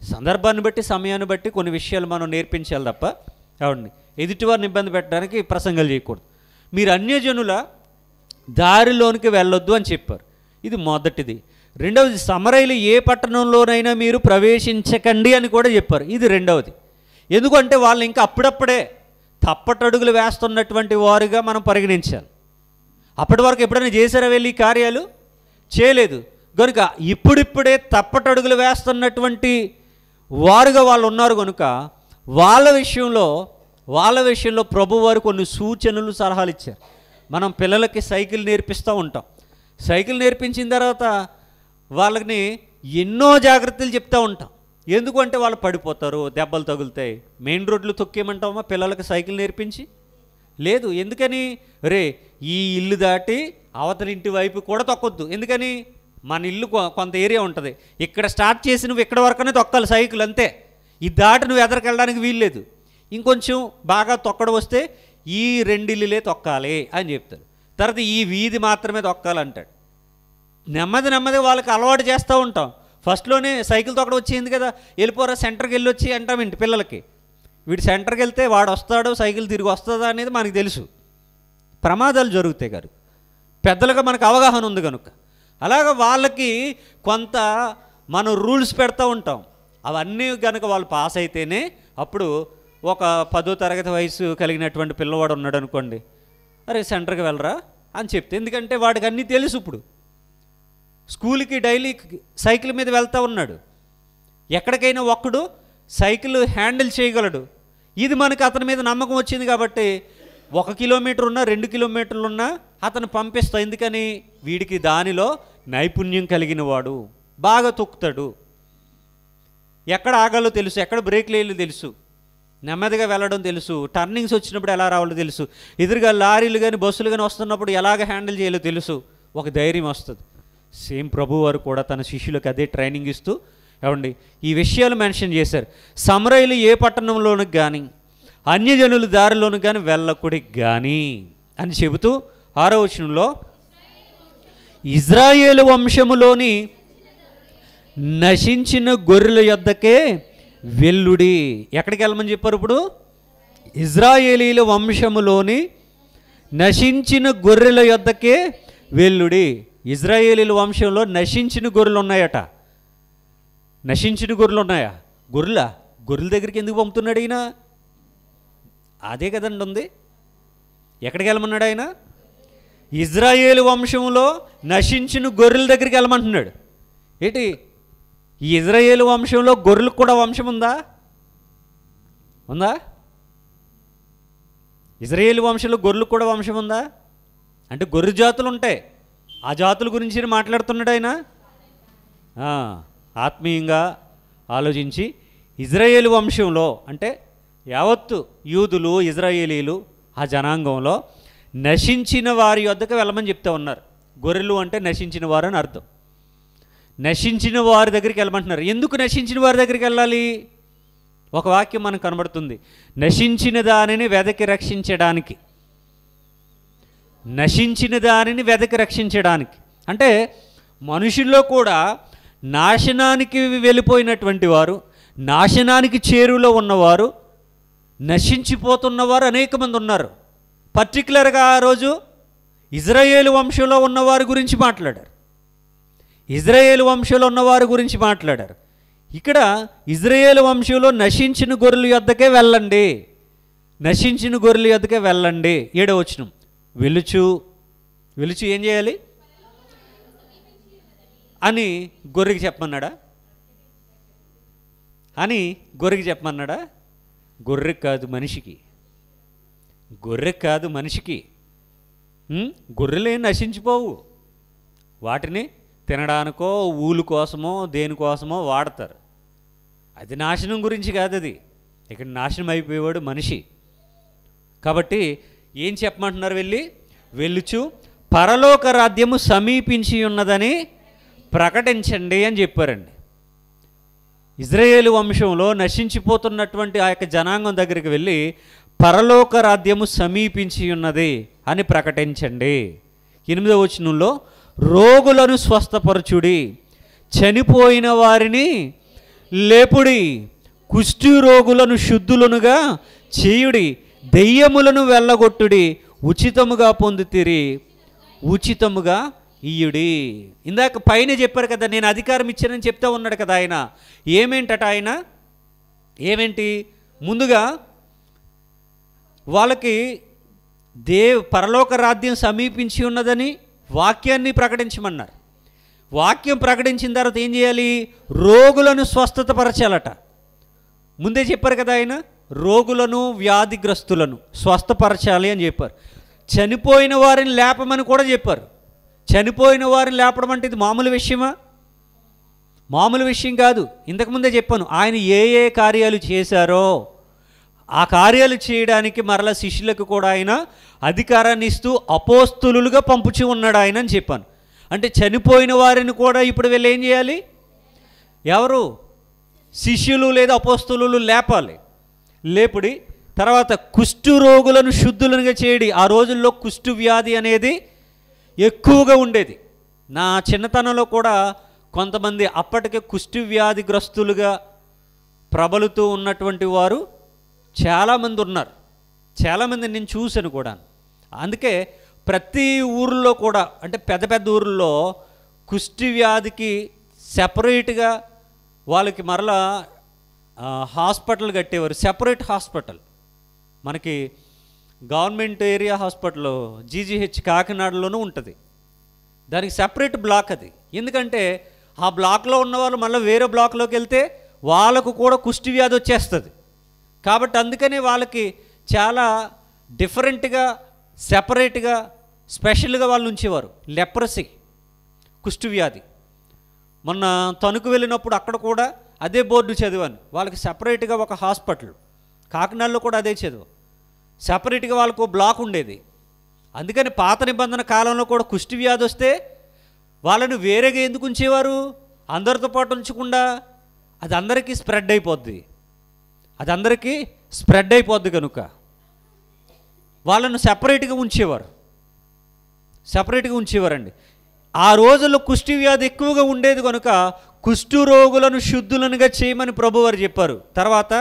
సందర్భాన్ని బట్టి సమయాన్ని బట్టి కొన్ని విషయాలు మనం నేర్పించాలి తప్ప కాబట్టి ఎదుటివారిని ఇబ్బంది పెట్టడానికి ప్రసంగాలు చేయకూడదు. మీరు అన్యజనుల దారిలోనికి వెళ్ళొద్దు అని చెప్పారు, ఇది మొదటిది. రెండవది, సమరయులు ఏ పట్టణంలోనైనా మీరు ప్రవేశించకండి అని కూడా చెప్పారు, ఇది రెండవది. ఎందుకంటే వాళ్ళు ఇంకా అప్పుడప్పుడే తప్పటడుగులు వేస్తున్నటువంటి వారుగా మనం పరిగణించాలి. అప్పటి వరకు ఎప్పుడైనా చేశారా వెళ్ళి ఈ కార్యాలు? చేయలేదు కనుక ఇప్పుడిప్పుడే తప్పటడుగులు వేస్తున్నటువంటి వారుగా వాళ్ళు ఉన్నారు కనుక వాళ్ళ విషయంలో ప్రభువారు కొన్ని సూచనలు సలహాలు ఇచ్చారు. మనం పిల్లలకి సైకిల్ నేర్పిస్తూ ఉంటాం, సైకిల్ నేర్పించిన తర్వాత వాళ్ళని ఎన్నో జాగ్రత్తలు చెప్తూ ఉంటాం. ఎందుకంటే వాళ్ళు పడిపోతారు, దెబ్బలు తగులుతాయి. మెయిన్ రోడ్లు తొక్కేయమంటామా పిల్లలకి సైకిల్ నేర్పించి? లేదు. ఎందుకని? ఈ ఇల్లు దాటి అవతల ఇంటి వైపు కూడా తొక్కొద్దు. ఎందుకని? మన ఇల్లు కొంత ఏరియా ఉంటుంది, ఇక్కడ స్టార్ట్ చేసి నువ్వు ఇక్కడ వరకునే తొక్కాలి సైకిల్, అంతే. ఈ దాటి నువ్వు ఎదరికెళ్ళడానికి వీల్లేదు. ఇంకొంచెం బాగా తొక్కడం వస్తే ఈ 2 ఇల్లులే తొక్కాలి అని చెప్తాడు. తర్వాత ఈ వీధి మాత్రమే తొక్కాలంటాడు. నెమ్మది వాళ్ళకి అలవాటు చేస్తూ ఉంటాం. ఫస్ట్లోనే సైకిల్ తొక్కడం వచ్చింది కదా, వెళ్ళిపోరా సెంటర్కి వెళ్ళొచ్చి అంటాం ఇంటి పిల్లలకి. వీడు సెంటర్కి వెళ్తే వాడు వస్తాడో సైకిల్ తిరిగి వస్తుందా అనేది మనకు తెలుసు. ప్రమాదాలు జరుగుతాయి కనుక, పెద్దలుగా మనకు అవగాహన ఉంది కనుక. అలాగ వాళ్ళకి కొంత మనం రూల్స్ పెడతా ఉంటాం. అవన్నీ కనుక వాళ్ళు పాస్ అయితేనే అప్పుడు ఒక 10వ తరగతి వయసు కలిగినటువంటి పిల్లవాడు ఉన్నాడు అనుకోండి, అరే సెంటర్కి వెళ్ళరా అని చెప్తే, ఎందుకంటే వాడికి అన్నీ తెలుసు. ఇప్పుడు స్కూల్కి డైలీ సైకిల్ మీద వెళ్తూ ఉన్నాడు. ఎక్కడికైనా ఒక్కడు సైకిల్ హ్యాండిల్ చేయగలడు. ఇది మనకు అతని మీద నమ్మకం వచ్చింది కాబట్టి 1 కిలోమీటర్ ఉన్నా 2 కిలోమీటర్లు ఉన్నా అతను పంపిస్తా. ఎందుకని? వీడికి దానిలో నైపుణ్యం కలిగిన వాడు, బాగా తొక్కుతాడు, ఎక్కడ ఆగాలో తెలుసు, ఎక్కడ బ్రేక్లు వేయాలో తెలుసు, నెమ్మదిగా వెళ్ళడం తెలుసు, టర్నింగ్స్ వచ్చినప్పుడు ఎలా రావాలో తెలుసు, ఎదురుగా లారీలు కానీ బస్సులు కానీ వస్తున్నప్పుడు ఎలాగ హ్యాండిల్ చేయాలో తెలుసు, ఒక ధైర్యం వస్తుంది. సేమ్ ప్రభు వారు కూడా తన శిష్యులకు అదే ట్రైనింగ్ ఇస్తూ ఏమండి ఈ విషయాలు మెన్షన్ చేశారు. సమరయులు ఏ పట్టణంలోనికి కానీ అన్యజనుల దారిలోను కానీ వెళ్ళకుడి కానీ అని చెబుతూ 6వ వచనంలో ఇజ్రాయేలు వంశములోని నశించిన గొర్రెల యొద్దకే వెల్లుడి. ఎక్కడికి వెళ్ళమని చెప్పారు? ఇప్పుడు ఇజ్రాయేలీల వంశములోని నశించిన గొర్రెల యొద్దకే వెల్లుడి. ఇజ్రాయేలీల వంశంలో నశించిన గొర్రెలు ఉన్నాయట. నశించిన గొర్రెలు ఉన్నాయా? గొర్రెల దగ్గరికి ఎందుకు పంపుతున్నాడు ఈయన? అదే కదండి ఉంది. ఎక్కడికి వెళ్ళమన్నాడు ఆయన? ఇజ్రాయేలు వంశంలో నశించిన గొర్రెల దగ్గరికి వెళ్ళమంటున్నాడు. ఏంటి, ఈ ఇజ్రాయేలు వంశంలో గొర్రెలకు కూడా వంశం ఉందా? ఇజ్రాయేలు వంశంలో గొర్రెలకు కూడా వంశం ఉందా? అంటే గొర్రె జాతులు ఉంటాయి, ఆ జాతుల గురించి మాట్లాడుతున్నాడు ఆయన. ఆత్మీయంగా ఆలోచించి ఇజ్రాయేలు వంశంలో అంటే యావత్తు యూదులు, ఇజ్రాయేలీలు ఆ జనాంగంలో నశించిన వారి వద్దకు వెళ్ళమని చెప్తా ఉన్నారు. గొర్రెలు అంటే నశించిన వారు అని అర్థం. నశించిన వారి దగ్గరికి వెళ్ళమంటున్నారు. ఎందుకు నశించిన వారి దగ్గరికి వెళ్ళాలి? ఒక వాక్యం మనకు కనబడుతుంది, నశించిన దానిని వెదకి రక్షించడానికి. నశించిన దానిని వెదకి రక్షించడానికి అంటే మనుషుల్లో కూడా నాశనానికి వెళ్ళిపోయినటువంటి వారు, నాశనానికి చేరువలో ఉన్నవారు, నశించిపోతున్నవారు అనేక మంది ఉన్నారు. పర్టికులర్గా ఆ రోజు ఇజ్రాయేలు వంశంలో ఉన్నవారి గురించి మాట్లాడారు. ఇజ్రాయేలు వంశంలో ఉన్నవారి గురించి మాట్లాడారు. ఇక్కడ ఇజ్రాయేలు వంశంలో నశించిన గొర్రెల యొద్దకే వెళ్ళండి, నశించిన గొర్రెల యొద్దకే వెళ్ళండి. 7వ వచనం, వెలుచు ఏం చేయాలి అని గొర్రెకి చెప్పమన్నాడా? గొర్రెకి కాదు మనిషికి. గొర్రెలే నశించిపోవు. వాటిని తినడానికో ఊలు కోసమో దేనికోసమో వాడతారు. అది నాశనం గురించి కాదు. అది ఇక్కడ నాశనం అయిపోయేవాడు మనిషి. కాబట్టి ఏం చెప్పమంటున్నారు? వెళ్ళుచు పరలోక రాజ్యము సమీపించి ఉన్నదని ప్రకటించండి అని చెప్పారండి. ఇజ్రాయేలు వంశంలో నశించిపోతున్నటువంటి ఆ యొక్క జనాంగం దగ్గరికి వెళ్ళి పరలోక రాజ్యము సమీపించి ఉన్నది అని ప్రకటించండి. 8వ వచనంలో రోగులను స్వస్థపరచుడి, చనిపోయిన వారిని లేపుడి, కుష్ఠి రోగులను శుద్ధులనుగా చేయుడి, దెయ్యములను వెళ్ళగొట్టుడి, ఉచితముగా పొందుతిరి, ఉచితముగా ఇయుడి. ఇందాక పైన చెప్పారు కదా, నేను అధికారం ఇచ్చానని చెప్తా ఉన్నాడు కదా ఆయన. ఏమేంటి? ముందుగా వాళ్ళకి పరలోక రాజ్యం సమీపించి ఉన్నదని వాక్యాన్ని ప్రకటించమన్నారు. వాక్యం ప్రకటించిన తర్వాత ఏం చేయాలి? రోగులను స్వస్థతపరచాలట. ముందే చెప్పారు కదా ఆయన, రోగులను వ్యాధిగ్రస్తులను స్వస్థపరచాలి అని చెప్పారు. చనిపోయిన వారిని లేపమని కూడా చెప్పారు. చనిపోయిన వారిని లేపడం అంటే ఇది మామూలు విషయమా? మామూలు విషయం కాదు. ఇంతకుముందే చెప్పాను, ఆయన ఏ కార్యాలు చేశారో ఆ కార్యాలు చేయడానికి మరలా శిష్యులకు కూడా ఆయన అధికారాన్ని ఇస్తూ అపోస్తులుగా పంపుచూ ఉన్నాడు ఆయన అని చెప్పాను. అంటే చనిపోయిన వారిని కూడా ఇప్పుడు వీళ్ళు ఏం చేయాలి? ఎవరు? శిష్యులు లేదా అపోస్తులు లేపాలి. లేపుడి, తర్వాత కుష్టు రోగులను శుద్ధులుగా చేయడి. ఆ రోజుల్లో కుష్టు వ్యాధి అనేది ఎక్కువగా ఉండేది. నా చిన్నతనంలో కూడా కొంతమంది అప్పటికే కుష్టు వ్యాధిగ్రస్తులుగా ప్రబలుతూ ఉన్నటువంటి వారు చాలామంది ఉన్నారు. చాలామంది నేను చూశాను కూడా. అందుకే ప్రతి ఊరిలో కూడా, అంటే పెద్ద పెద్ద ఊర్లో కుష్టి వ్యాధికి సెపరేట్గా వాళ్ళకి మరలా హాస్పిటల్ కట్టేవారు. సెపరేట్ హాస్పిటల్ మనకి గవర్నమెంట్ ఏరియా హాస్పిటల్ జీజీహెచ్ కాకినాడలోనూ ఉంటుంది. దానికి సెపరేట్ బ్లాక్ అది. ఎందుకంటే ఆ బ్లాక్లో ఉన్న వాళ్ళు మళ్ళీ వేరే బ్లాక్లోకి వెళ్తే వాళ్ళకు కూడా కుష్టి వ్యాధి వచ్చేస్తుంది. కాబట్టి అందుకనే వాళ్ళకి చాలా డిఫరెంట్గా, సెపరేట్గా, స్పెషల్గా వాళ్ళు ఉంచేవారు. లెప్రసీ, కుష్టి వ్యాధి. మొన్న తణుకు వెళ్ళినప్పుడు అక్కడ కూడా అదే బోర్డు చదివాను. వాళ్ళకి సపరేట్గా ఒక హాస్పిటల్, కాకినాడలో కూడా అదే చదివా. సపరేట్గా వాళ్ళకు బ్లాక్ ఉండేది. అందుకని పాత నిబంధన కాలంలో కూడా కుష్టి వ్యాధి వస్తే వాళ్ళను వేరేగా ఎందుకు ఉంచేవారు? అందరితో పాటు ఉంచకుండా అది అందరికీ స్ప్రెడ్ అయిపోద్ది. అది అందరికీ స్ప్రెడ్ అయిపోద్ది కనుక వాళ్ళను సపరేట్గా ఉంచేవారు. సపరేట్గా ఉంచేవారండి. ఆ రోజుల్లో కుష్టి వ్యాధి ఎక్కువగా ఉండేది కనుక కుష్టు రోగులను శుద్ధులనుగా చేయమని ప్రభువారు చెప్పారు. తర్వాత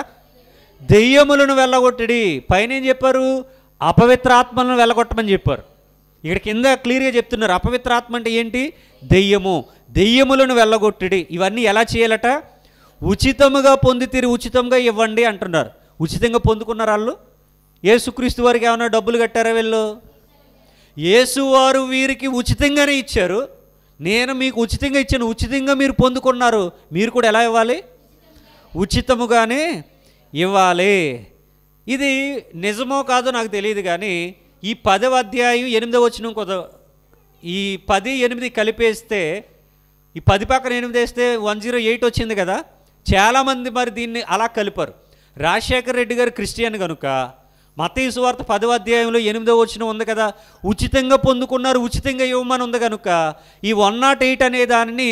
దెయ్యములను వెళ్ళగొట్టడి. పైన ఏం చెప్పారు? అపవిత్ర ఆత్మలను వెళ్ళగొట్టమని చెప్పారు. ఇక్కడ కింద క్లియర్గా చెప్తున్నారు. అపవిత్ర ఆత్మ అంటే ఏంటి? దెయ్యము. దెయ్యములను వెళ్ళగొట్టడి. ఇవన్నీ ఎలా చేయాలట? ఉచితముగా పొందితిరి, ఉచితంగా ఇవ్వండి అంటున్నారు. ఉచితంగా పొందుకున్నారు వాళ్ళు. యేసుక్రీస్తు వారికి ఏమైనా డబ్బులు కట్టారా వీళ్ళు? యేసువారు వీరికి ఉచితంగానే ఇచ్చారు. నేను మీకు ఉచితంగా ఇచ్చాను, ఉచితంగా మీరు పొందుకున్నారు. మీరు కూడా ఎలా ఇవ్వాలి? ఉచితముగానే ఇవ్వాలి. ఇది నిజమో కాదో నాకు తెలియదు కానీ ఈ 10వ అధ్యాయం 8వ వచనం ఈ 10, 8 కలిపేస్తే, ఈ 10 పక్కన 8 వేస్తే 108 వచ్చింది కదా. చాలామంది మరి దీన్ని అలా కలిపారు. రాజశేఖర్ రెడ్డి గారు క్రిస్టియన్ కనుక మత్తయి సువార్త 10వ అధ్యాయంలో 8వ వచనం ఉంది కదా, ఉచితంగా పొందుకున్నారు, ఉచితంగా ఇవ్వమని ఉంది కనుక ఈ 108 అనే దానిని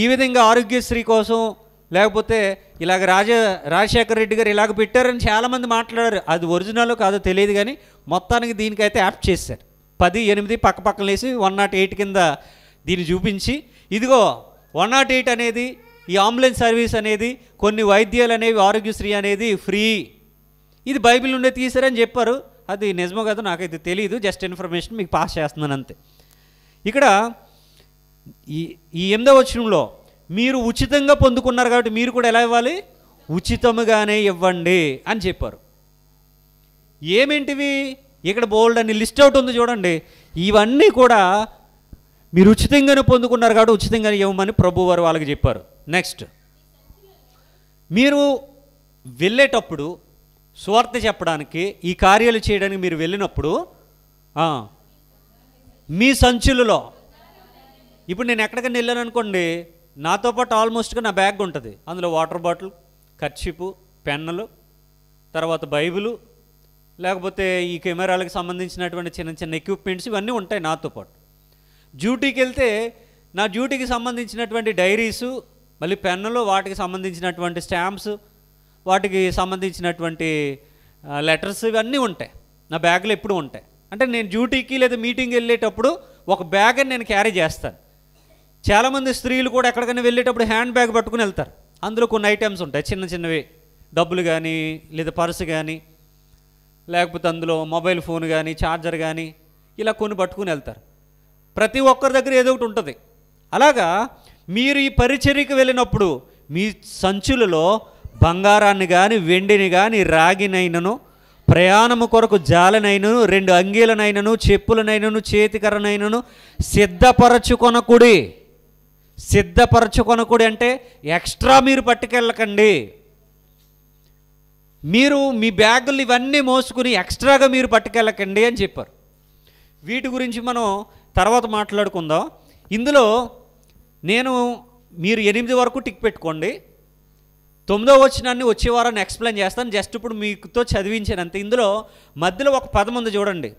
ఈ విధంగా ఆరోగ్యశ్రీ కోసం లేకపోతే ఇలాగ రాజశేఖర్ రెడ్డి గారు ఇలాగ పెట్టారని చాలామంది మాట్లాడారు. అది ఒరిజినల్ కాదో తెలియదు కానీ మొత్తానికి దీనికైతే యాప్ చేశారు. 10, 8 పక్క పక్కన వేసి 108 కింద దీన్ని చూపించి, ఇదిగో 108 అనేది, ఈ అంబులెన్స్ సర్వీస్ అనేది, కొన్ని వైద్యాలు అనేవి, ఆరోగ్యశ్రీ అనేది ఫ్రీ. ఇది బైబిల్ నుండే తీశారని చెప్పారు. అది నిజమో కాదో నాకైతే తెలియదు. జస్ట్ ఇన్ఫర్మేషన్ మీకు పాస్ చేస్తున్నాను అంతే. ఇక్కడ ఈ 8వ వచనంలో మీరు ఉచితంగా పొందుకున్నారు కాబట్టి మీరు కూడా ఎలా ఇవ్వాలి? ఉచితముగానే ఇవ్వండి అని చెప్పారు. ఏమేంటివి? ఇక్కడ బోల్డ్ అని లిస్ట్ అవుట్ ఉంది చూడండి. ఇవన్నీ కూడా మీరు ఉచితంగానే పొందుకున్నారు కాబట్టి ఉచితంగానే ఇవ్వమని ప్రభువారు వాళ్ళకి చెప్పారు. నెక్స్ట్, మీరు వెళ్ళేటప్పుడు సువార్త చెప్పడానికి, ఈ కార్యాలు చేయడానికి మీరు వెళ్ళినప్పుడు మీ సంచులలో, ఇప్పుడు నేను ఎక్కడికైనా వెళ్ళాను అనుకోండి, నాతో పాటు ఆల్మోస్ట్గా నా బ్యాగ్ ఉంటుంది. అందులో వాటర్ బాటిల్, కర్చీపు, పెన్నులు, తర్వాత బైబిలు, లేకపోతే ఈ కెమెరాలకు సంబంధించినటువంటి చిన్న చిన్న ఎక్విప్మెంట్స్ ఇవన్నీ ఉంటాయి నాతో పాటు. డ్యూటీకి వెళ్తే నా డ్యూటీకి సంబంధించినటువంటి డైరీసు, మళ్ళీ పెన్నులు, వాటికి సంబంధించినటువంటి స్టాంప్స్, వాటికి సంబంధించినటువంటి లెటర్స్ ఇవన్నీ ఉంటాయి నా బ్యాగ్లో ఎప్పుడు ఉంటాయి. అంటే నేను డ్యూటీకి లేదా మీటింగ్కి వెళ్ళేటప్పుడు ఒక బ్యాగ్ అని నేను క్యారీ చేస్తాను. చాలామంది స్త్రీలు కూడా ఎక్కడికైనా వెళ్ళేటప్పుడు హ్యాండ్ బ్యాగ్ పట్టుకుని వెళ్తారు. అందులో కొన్ని ఐటమ్స్ ఉంటాయి, చిన్న చిన్నవి, డబ్బులు కానీ లేదా పర్సు కానీ, లేకపోతే అందులో మొబైల్ ఫోన్ కానీ, ఛార్జర్ కానీ, ఇలా కొన్ని పట్టుకుని వెళ్తారు. ప్రతి ఒక్కరి దగ్గర ఏదో ఒకటి ఉంటుంది. అలాగా మీరు ఈ పరిచర్యకు వెళ్ళినప్పుడు మీ సంచులలో బంగారాన్ని కానీ, వెండిని కానీ, రాగినైనను, ప్రయాణము కొరకు జాలనైనను, 2 అంగీలనైనను, చెప్పులనైనను, చేతికరనైనను సిద్ధపరచుకొనకుడి. సిద్ధపరచుకొనకుడి అంటే ఎక్స్ట్రా మీరు పట్టుకెళ్ళకండి. మీరు మీ బ్యాగులు ఇవన్నీ మోసుకుని ఎక్స్ట్రాగా మీరు పట్టుకెళ్ళకండి అని చెప్పారు. వీటి గురించి మనం తర్వాత మాట్లాడుకుందాం. ఇందులో మీరు 8 వరకు టిక్ పెట్టుకోండి. 9వ వచనాన్ని వచ్చే వారాన్ని ఎక్స్ప్లెయిన్ చేస్తాను. జస్ట్ ఇప్పుడు మీతో చదివించానంతే. ఇందులో మధ్యలో ఒక పదం ఉంది చూడండి,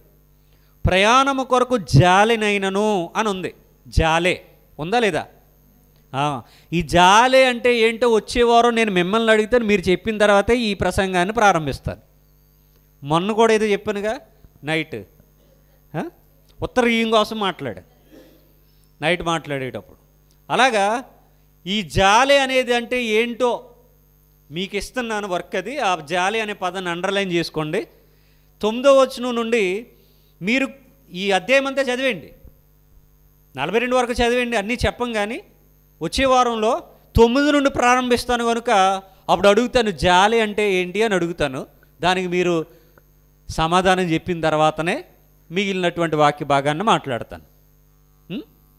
ప్రయాణము కొరకు జాలెనైనను అని ఉంది. జాలే ఉందా లేదా? ఈ జాలే అంటే ఏంటో వచ్చేవారో నేను మిమ్మల్ని అడిగితే మీరు చెప్పిన తర్వాతే ఈ ప్రసంగాన్ని ప్రారంభిస్తాను. మొన్న కూడా ఏదో చెప్పానుగా, నైట్ ఉత్తర ఈయం కోసం మాట్లాడా నైట్ మాట్లాడేటప్పుడు. అలాగా ఈ జాలి అనేది అంటే ఏంటో మీకు ఇస్తున్నాను వర్క్. అది ఆ జాలి అనే పదాన్ని అండర్లైన్ చేసుకోండి. 9వ వచనం నుండి మీరు ఈ అధ్యాయం అంతా చదివేయండి, 42 వరకు చదివేయండి, అన్నీ చెప్పం. కానీ వచ్చే వారంలో 9 నుండి ప్రారంభిస్తాను కనుక అప్పుడు అడుగుతాను జాలి అంటే ఏంటి అని అడుగుతాను. దానికి మీరు సమాధానం చెప్పిన తర్వాతనే మిగిలినటువంటి వాక్య భాగాన్ని మాట్లాడతాను.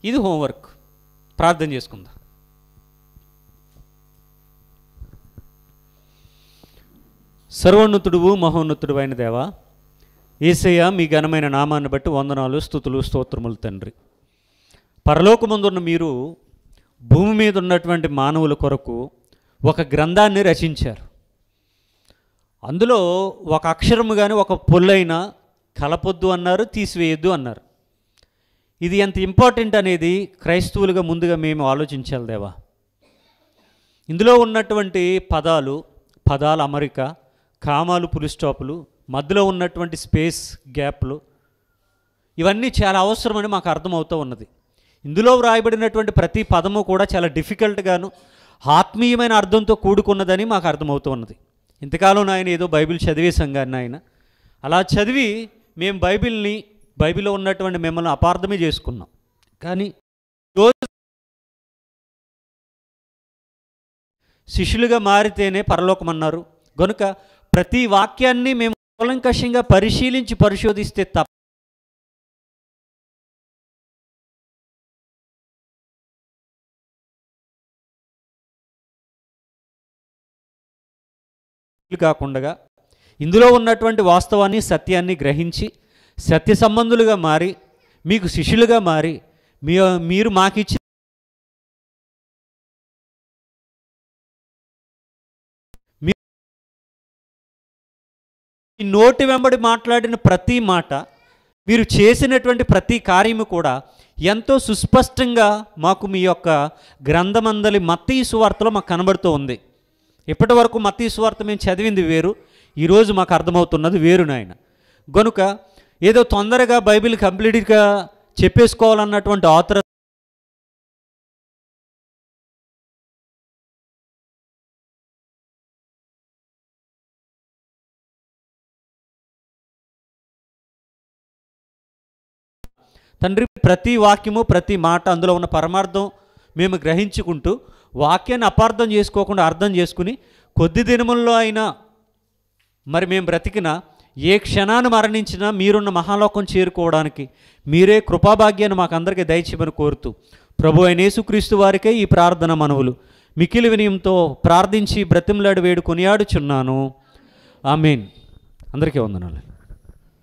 ఇది హోంవర్క్. ప్రార్థన చేసుకుందాం. సర్వోన్నతుడువు మహోన్నతుడు అయిన దేవా, యేసయ్య, మీ ఘనమైన నామాన్ని బట్టి వందనాలు, స్తుతులు, స్తోత్రములు తండ్రి. పరలోకమందున్న మీరు భూమి మీద ఉన్నటువంటి మానవుల కొరకు ఒక గ్రంథాన్ని రచించారు. అందులో ఒక అక్షరము కానీ ఒక పొల్లైనా కలపొద్దు అన్నారు, తీసివేయొద్దు అన్నారు. ఇది ఎంత ఇంపార్టెంట్ అనేది క్రైస్తవులుగా ముందుగా మేము ఆలోచించాలి దేవా. ఇందులో ఉన్నటువంటి పదాల అమరిక, కామాలు, పులి స్టాపులు, మధ్యలో ఉన్నటువంటి స్పేస్ గ్యాప్లు, ఇవన్నీ చాలా అవసరమని మాకు అర్థమవుతూ ఉన్నది. ఇందులో వ్రాయబడినటువంటి ప్రతి పదము కూడా చాలా డిఫికల్ట్గాను ఆత్మీయమైన అర్థంతో కూడుకున్నదని మాకు అర్థమవుతూ ఉన్నది. ఇంతకాలం ఆయన ఏదో బైబిల్ చదివేశాం కానీ ఆయన అలా చదివి మేము బైబిల్లో ఉన్నటువంటి మిమ్మల్ని అపార్థమే చేసుకున్నాం. కానీ రోజు శిష్యులుగా మారితేనే పరలోకం అన్నారు కనుక ప్రతి వాక్యాన్ని మేము కూలంకషంగా పరిశోధిస్తే తప్ప కాకుండా ఇందులో ఉన్నటువంటి వాస్తవాన్ని, సత్యాన్ని గ్రహించి సత్య సంబంధులుగా మారి మీకు శిష్యులుగా మారి మీరు మాకిచ్చి నోటి వెంబడి మాట్లాడిన ప్రతి మాట, మీరు చేసినటువంటి ప్రతి కార్యము కూడా ఎంతో సుస్పష్టంగా మాకు మీ యొక్క గ్రంథమందలి మత్తయి సువార్తలో మాకు కనబడుతూ ఉంది. ఇప్పటి వరకు మత్తయి సువార్త మేము చదివింది వేరు, ఈరోజు మాకు అర్థమవుతున్నది వేరు నాయన. గనుక ఏదో తొందరగా బైబిల్ కంప్లీట్గా చెప్పేసుకోవాలన్నటువంటి ఆతురత తండ్రి, ప్రతి వాక్యము ప్రతి మాట అందులో ఉన్న పరమార్థం మేము గ్రహించుకుంటూ వాక్యాన్ని అపార్థం చేసుకోకుండా అర్థం చేసుకుని కొద్ది దినముల్లో అయినా మరి మేము బ్రతికిన ఏ క్షణాన్ని మరణించినా మీరున్న మహాలోకం చేరుకోవడానికి మీరే కృపాభాగ్యాన్ని మాకందరికీ దయచేయమని కోరుతూ ప్రభు అయిన యేసుక్రీస్తు వారికే ఈ ప్రార్థన మనవులు మిక్కిలి వినయంతో ప్రార్థించి బ్రతిమలాడి వేడు కొనియాడుచున్నాను. ఆమేన్. అందరికీ వందనాలు.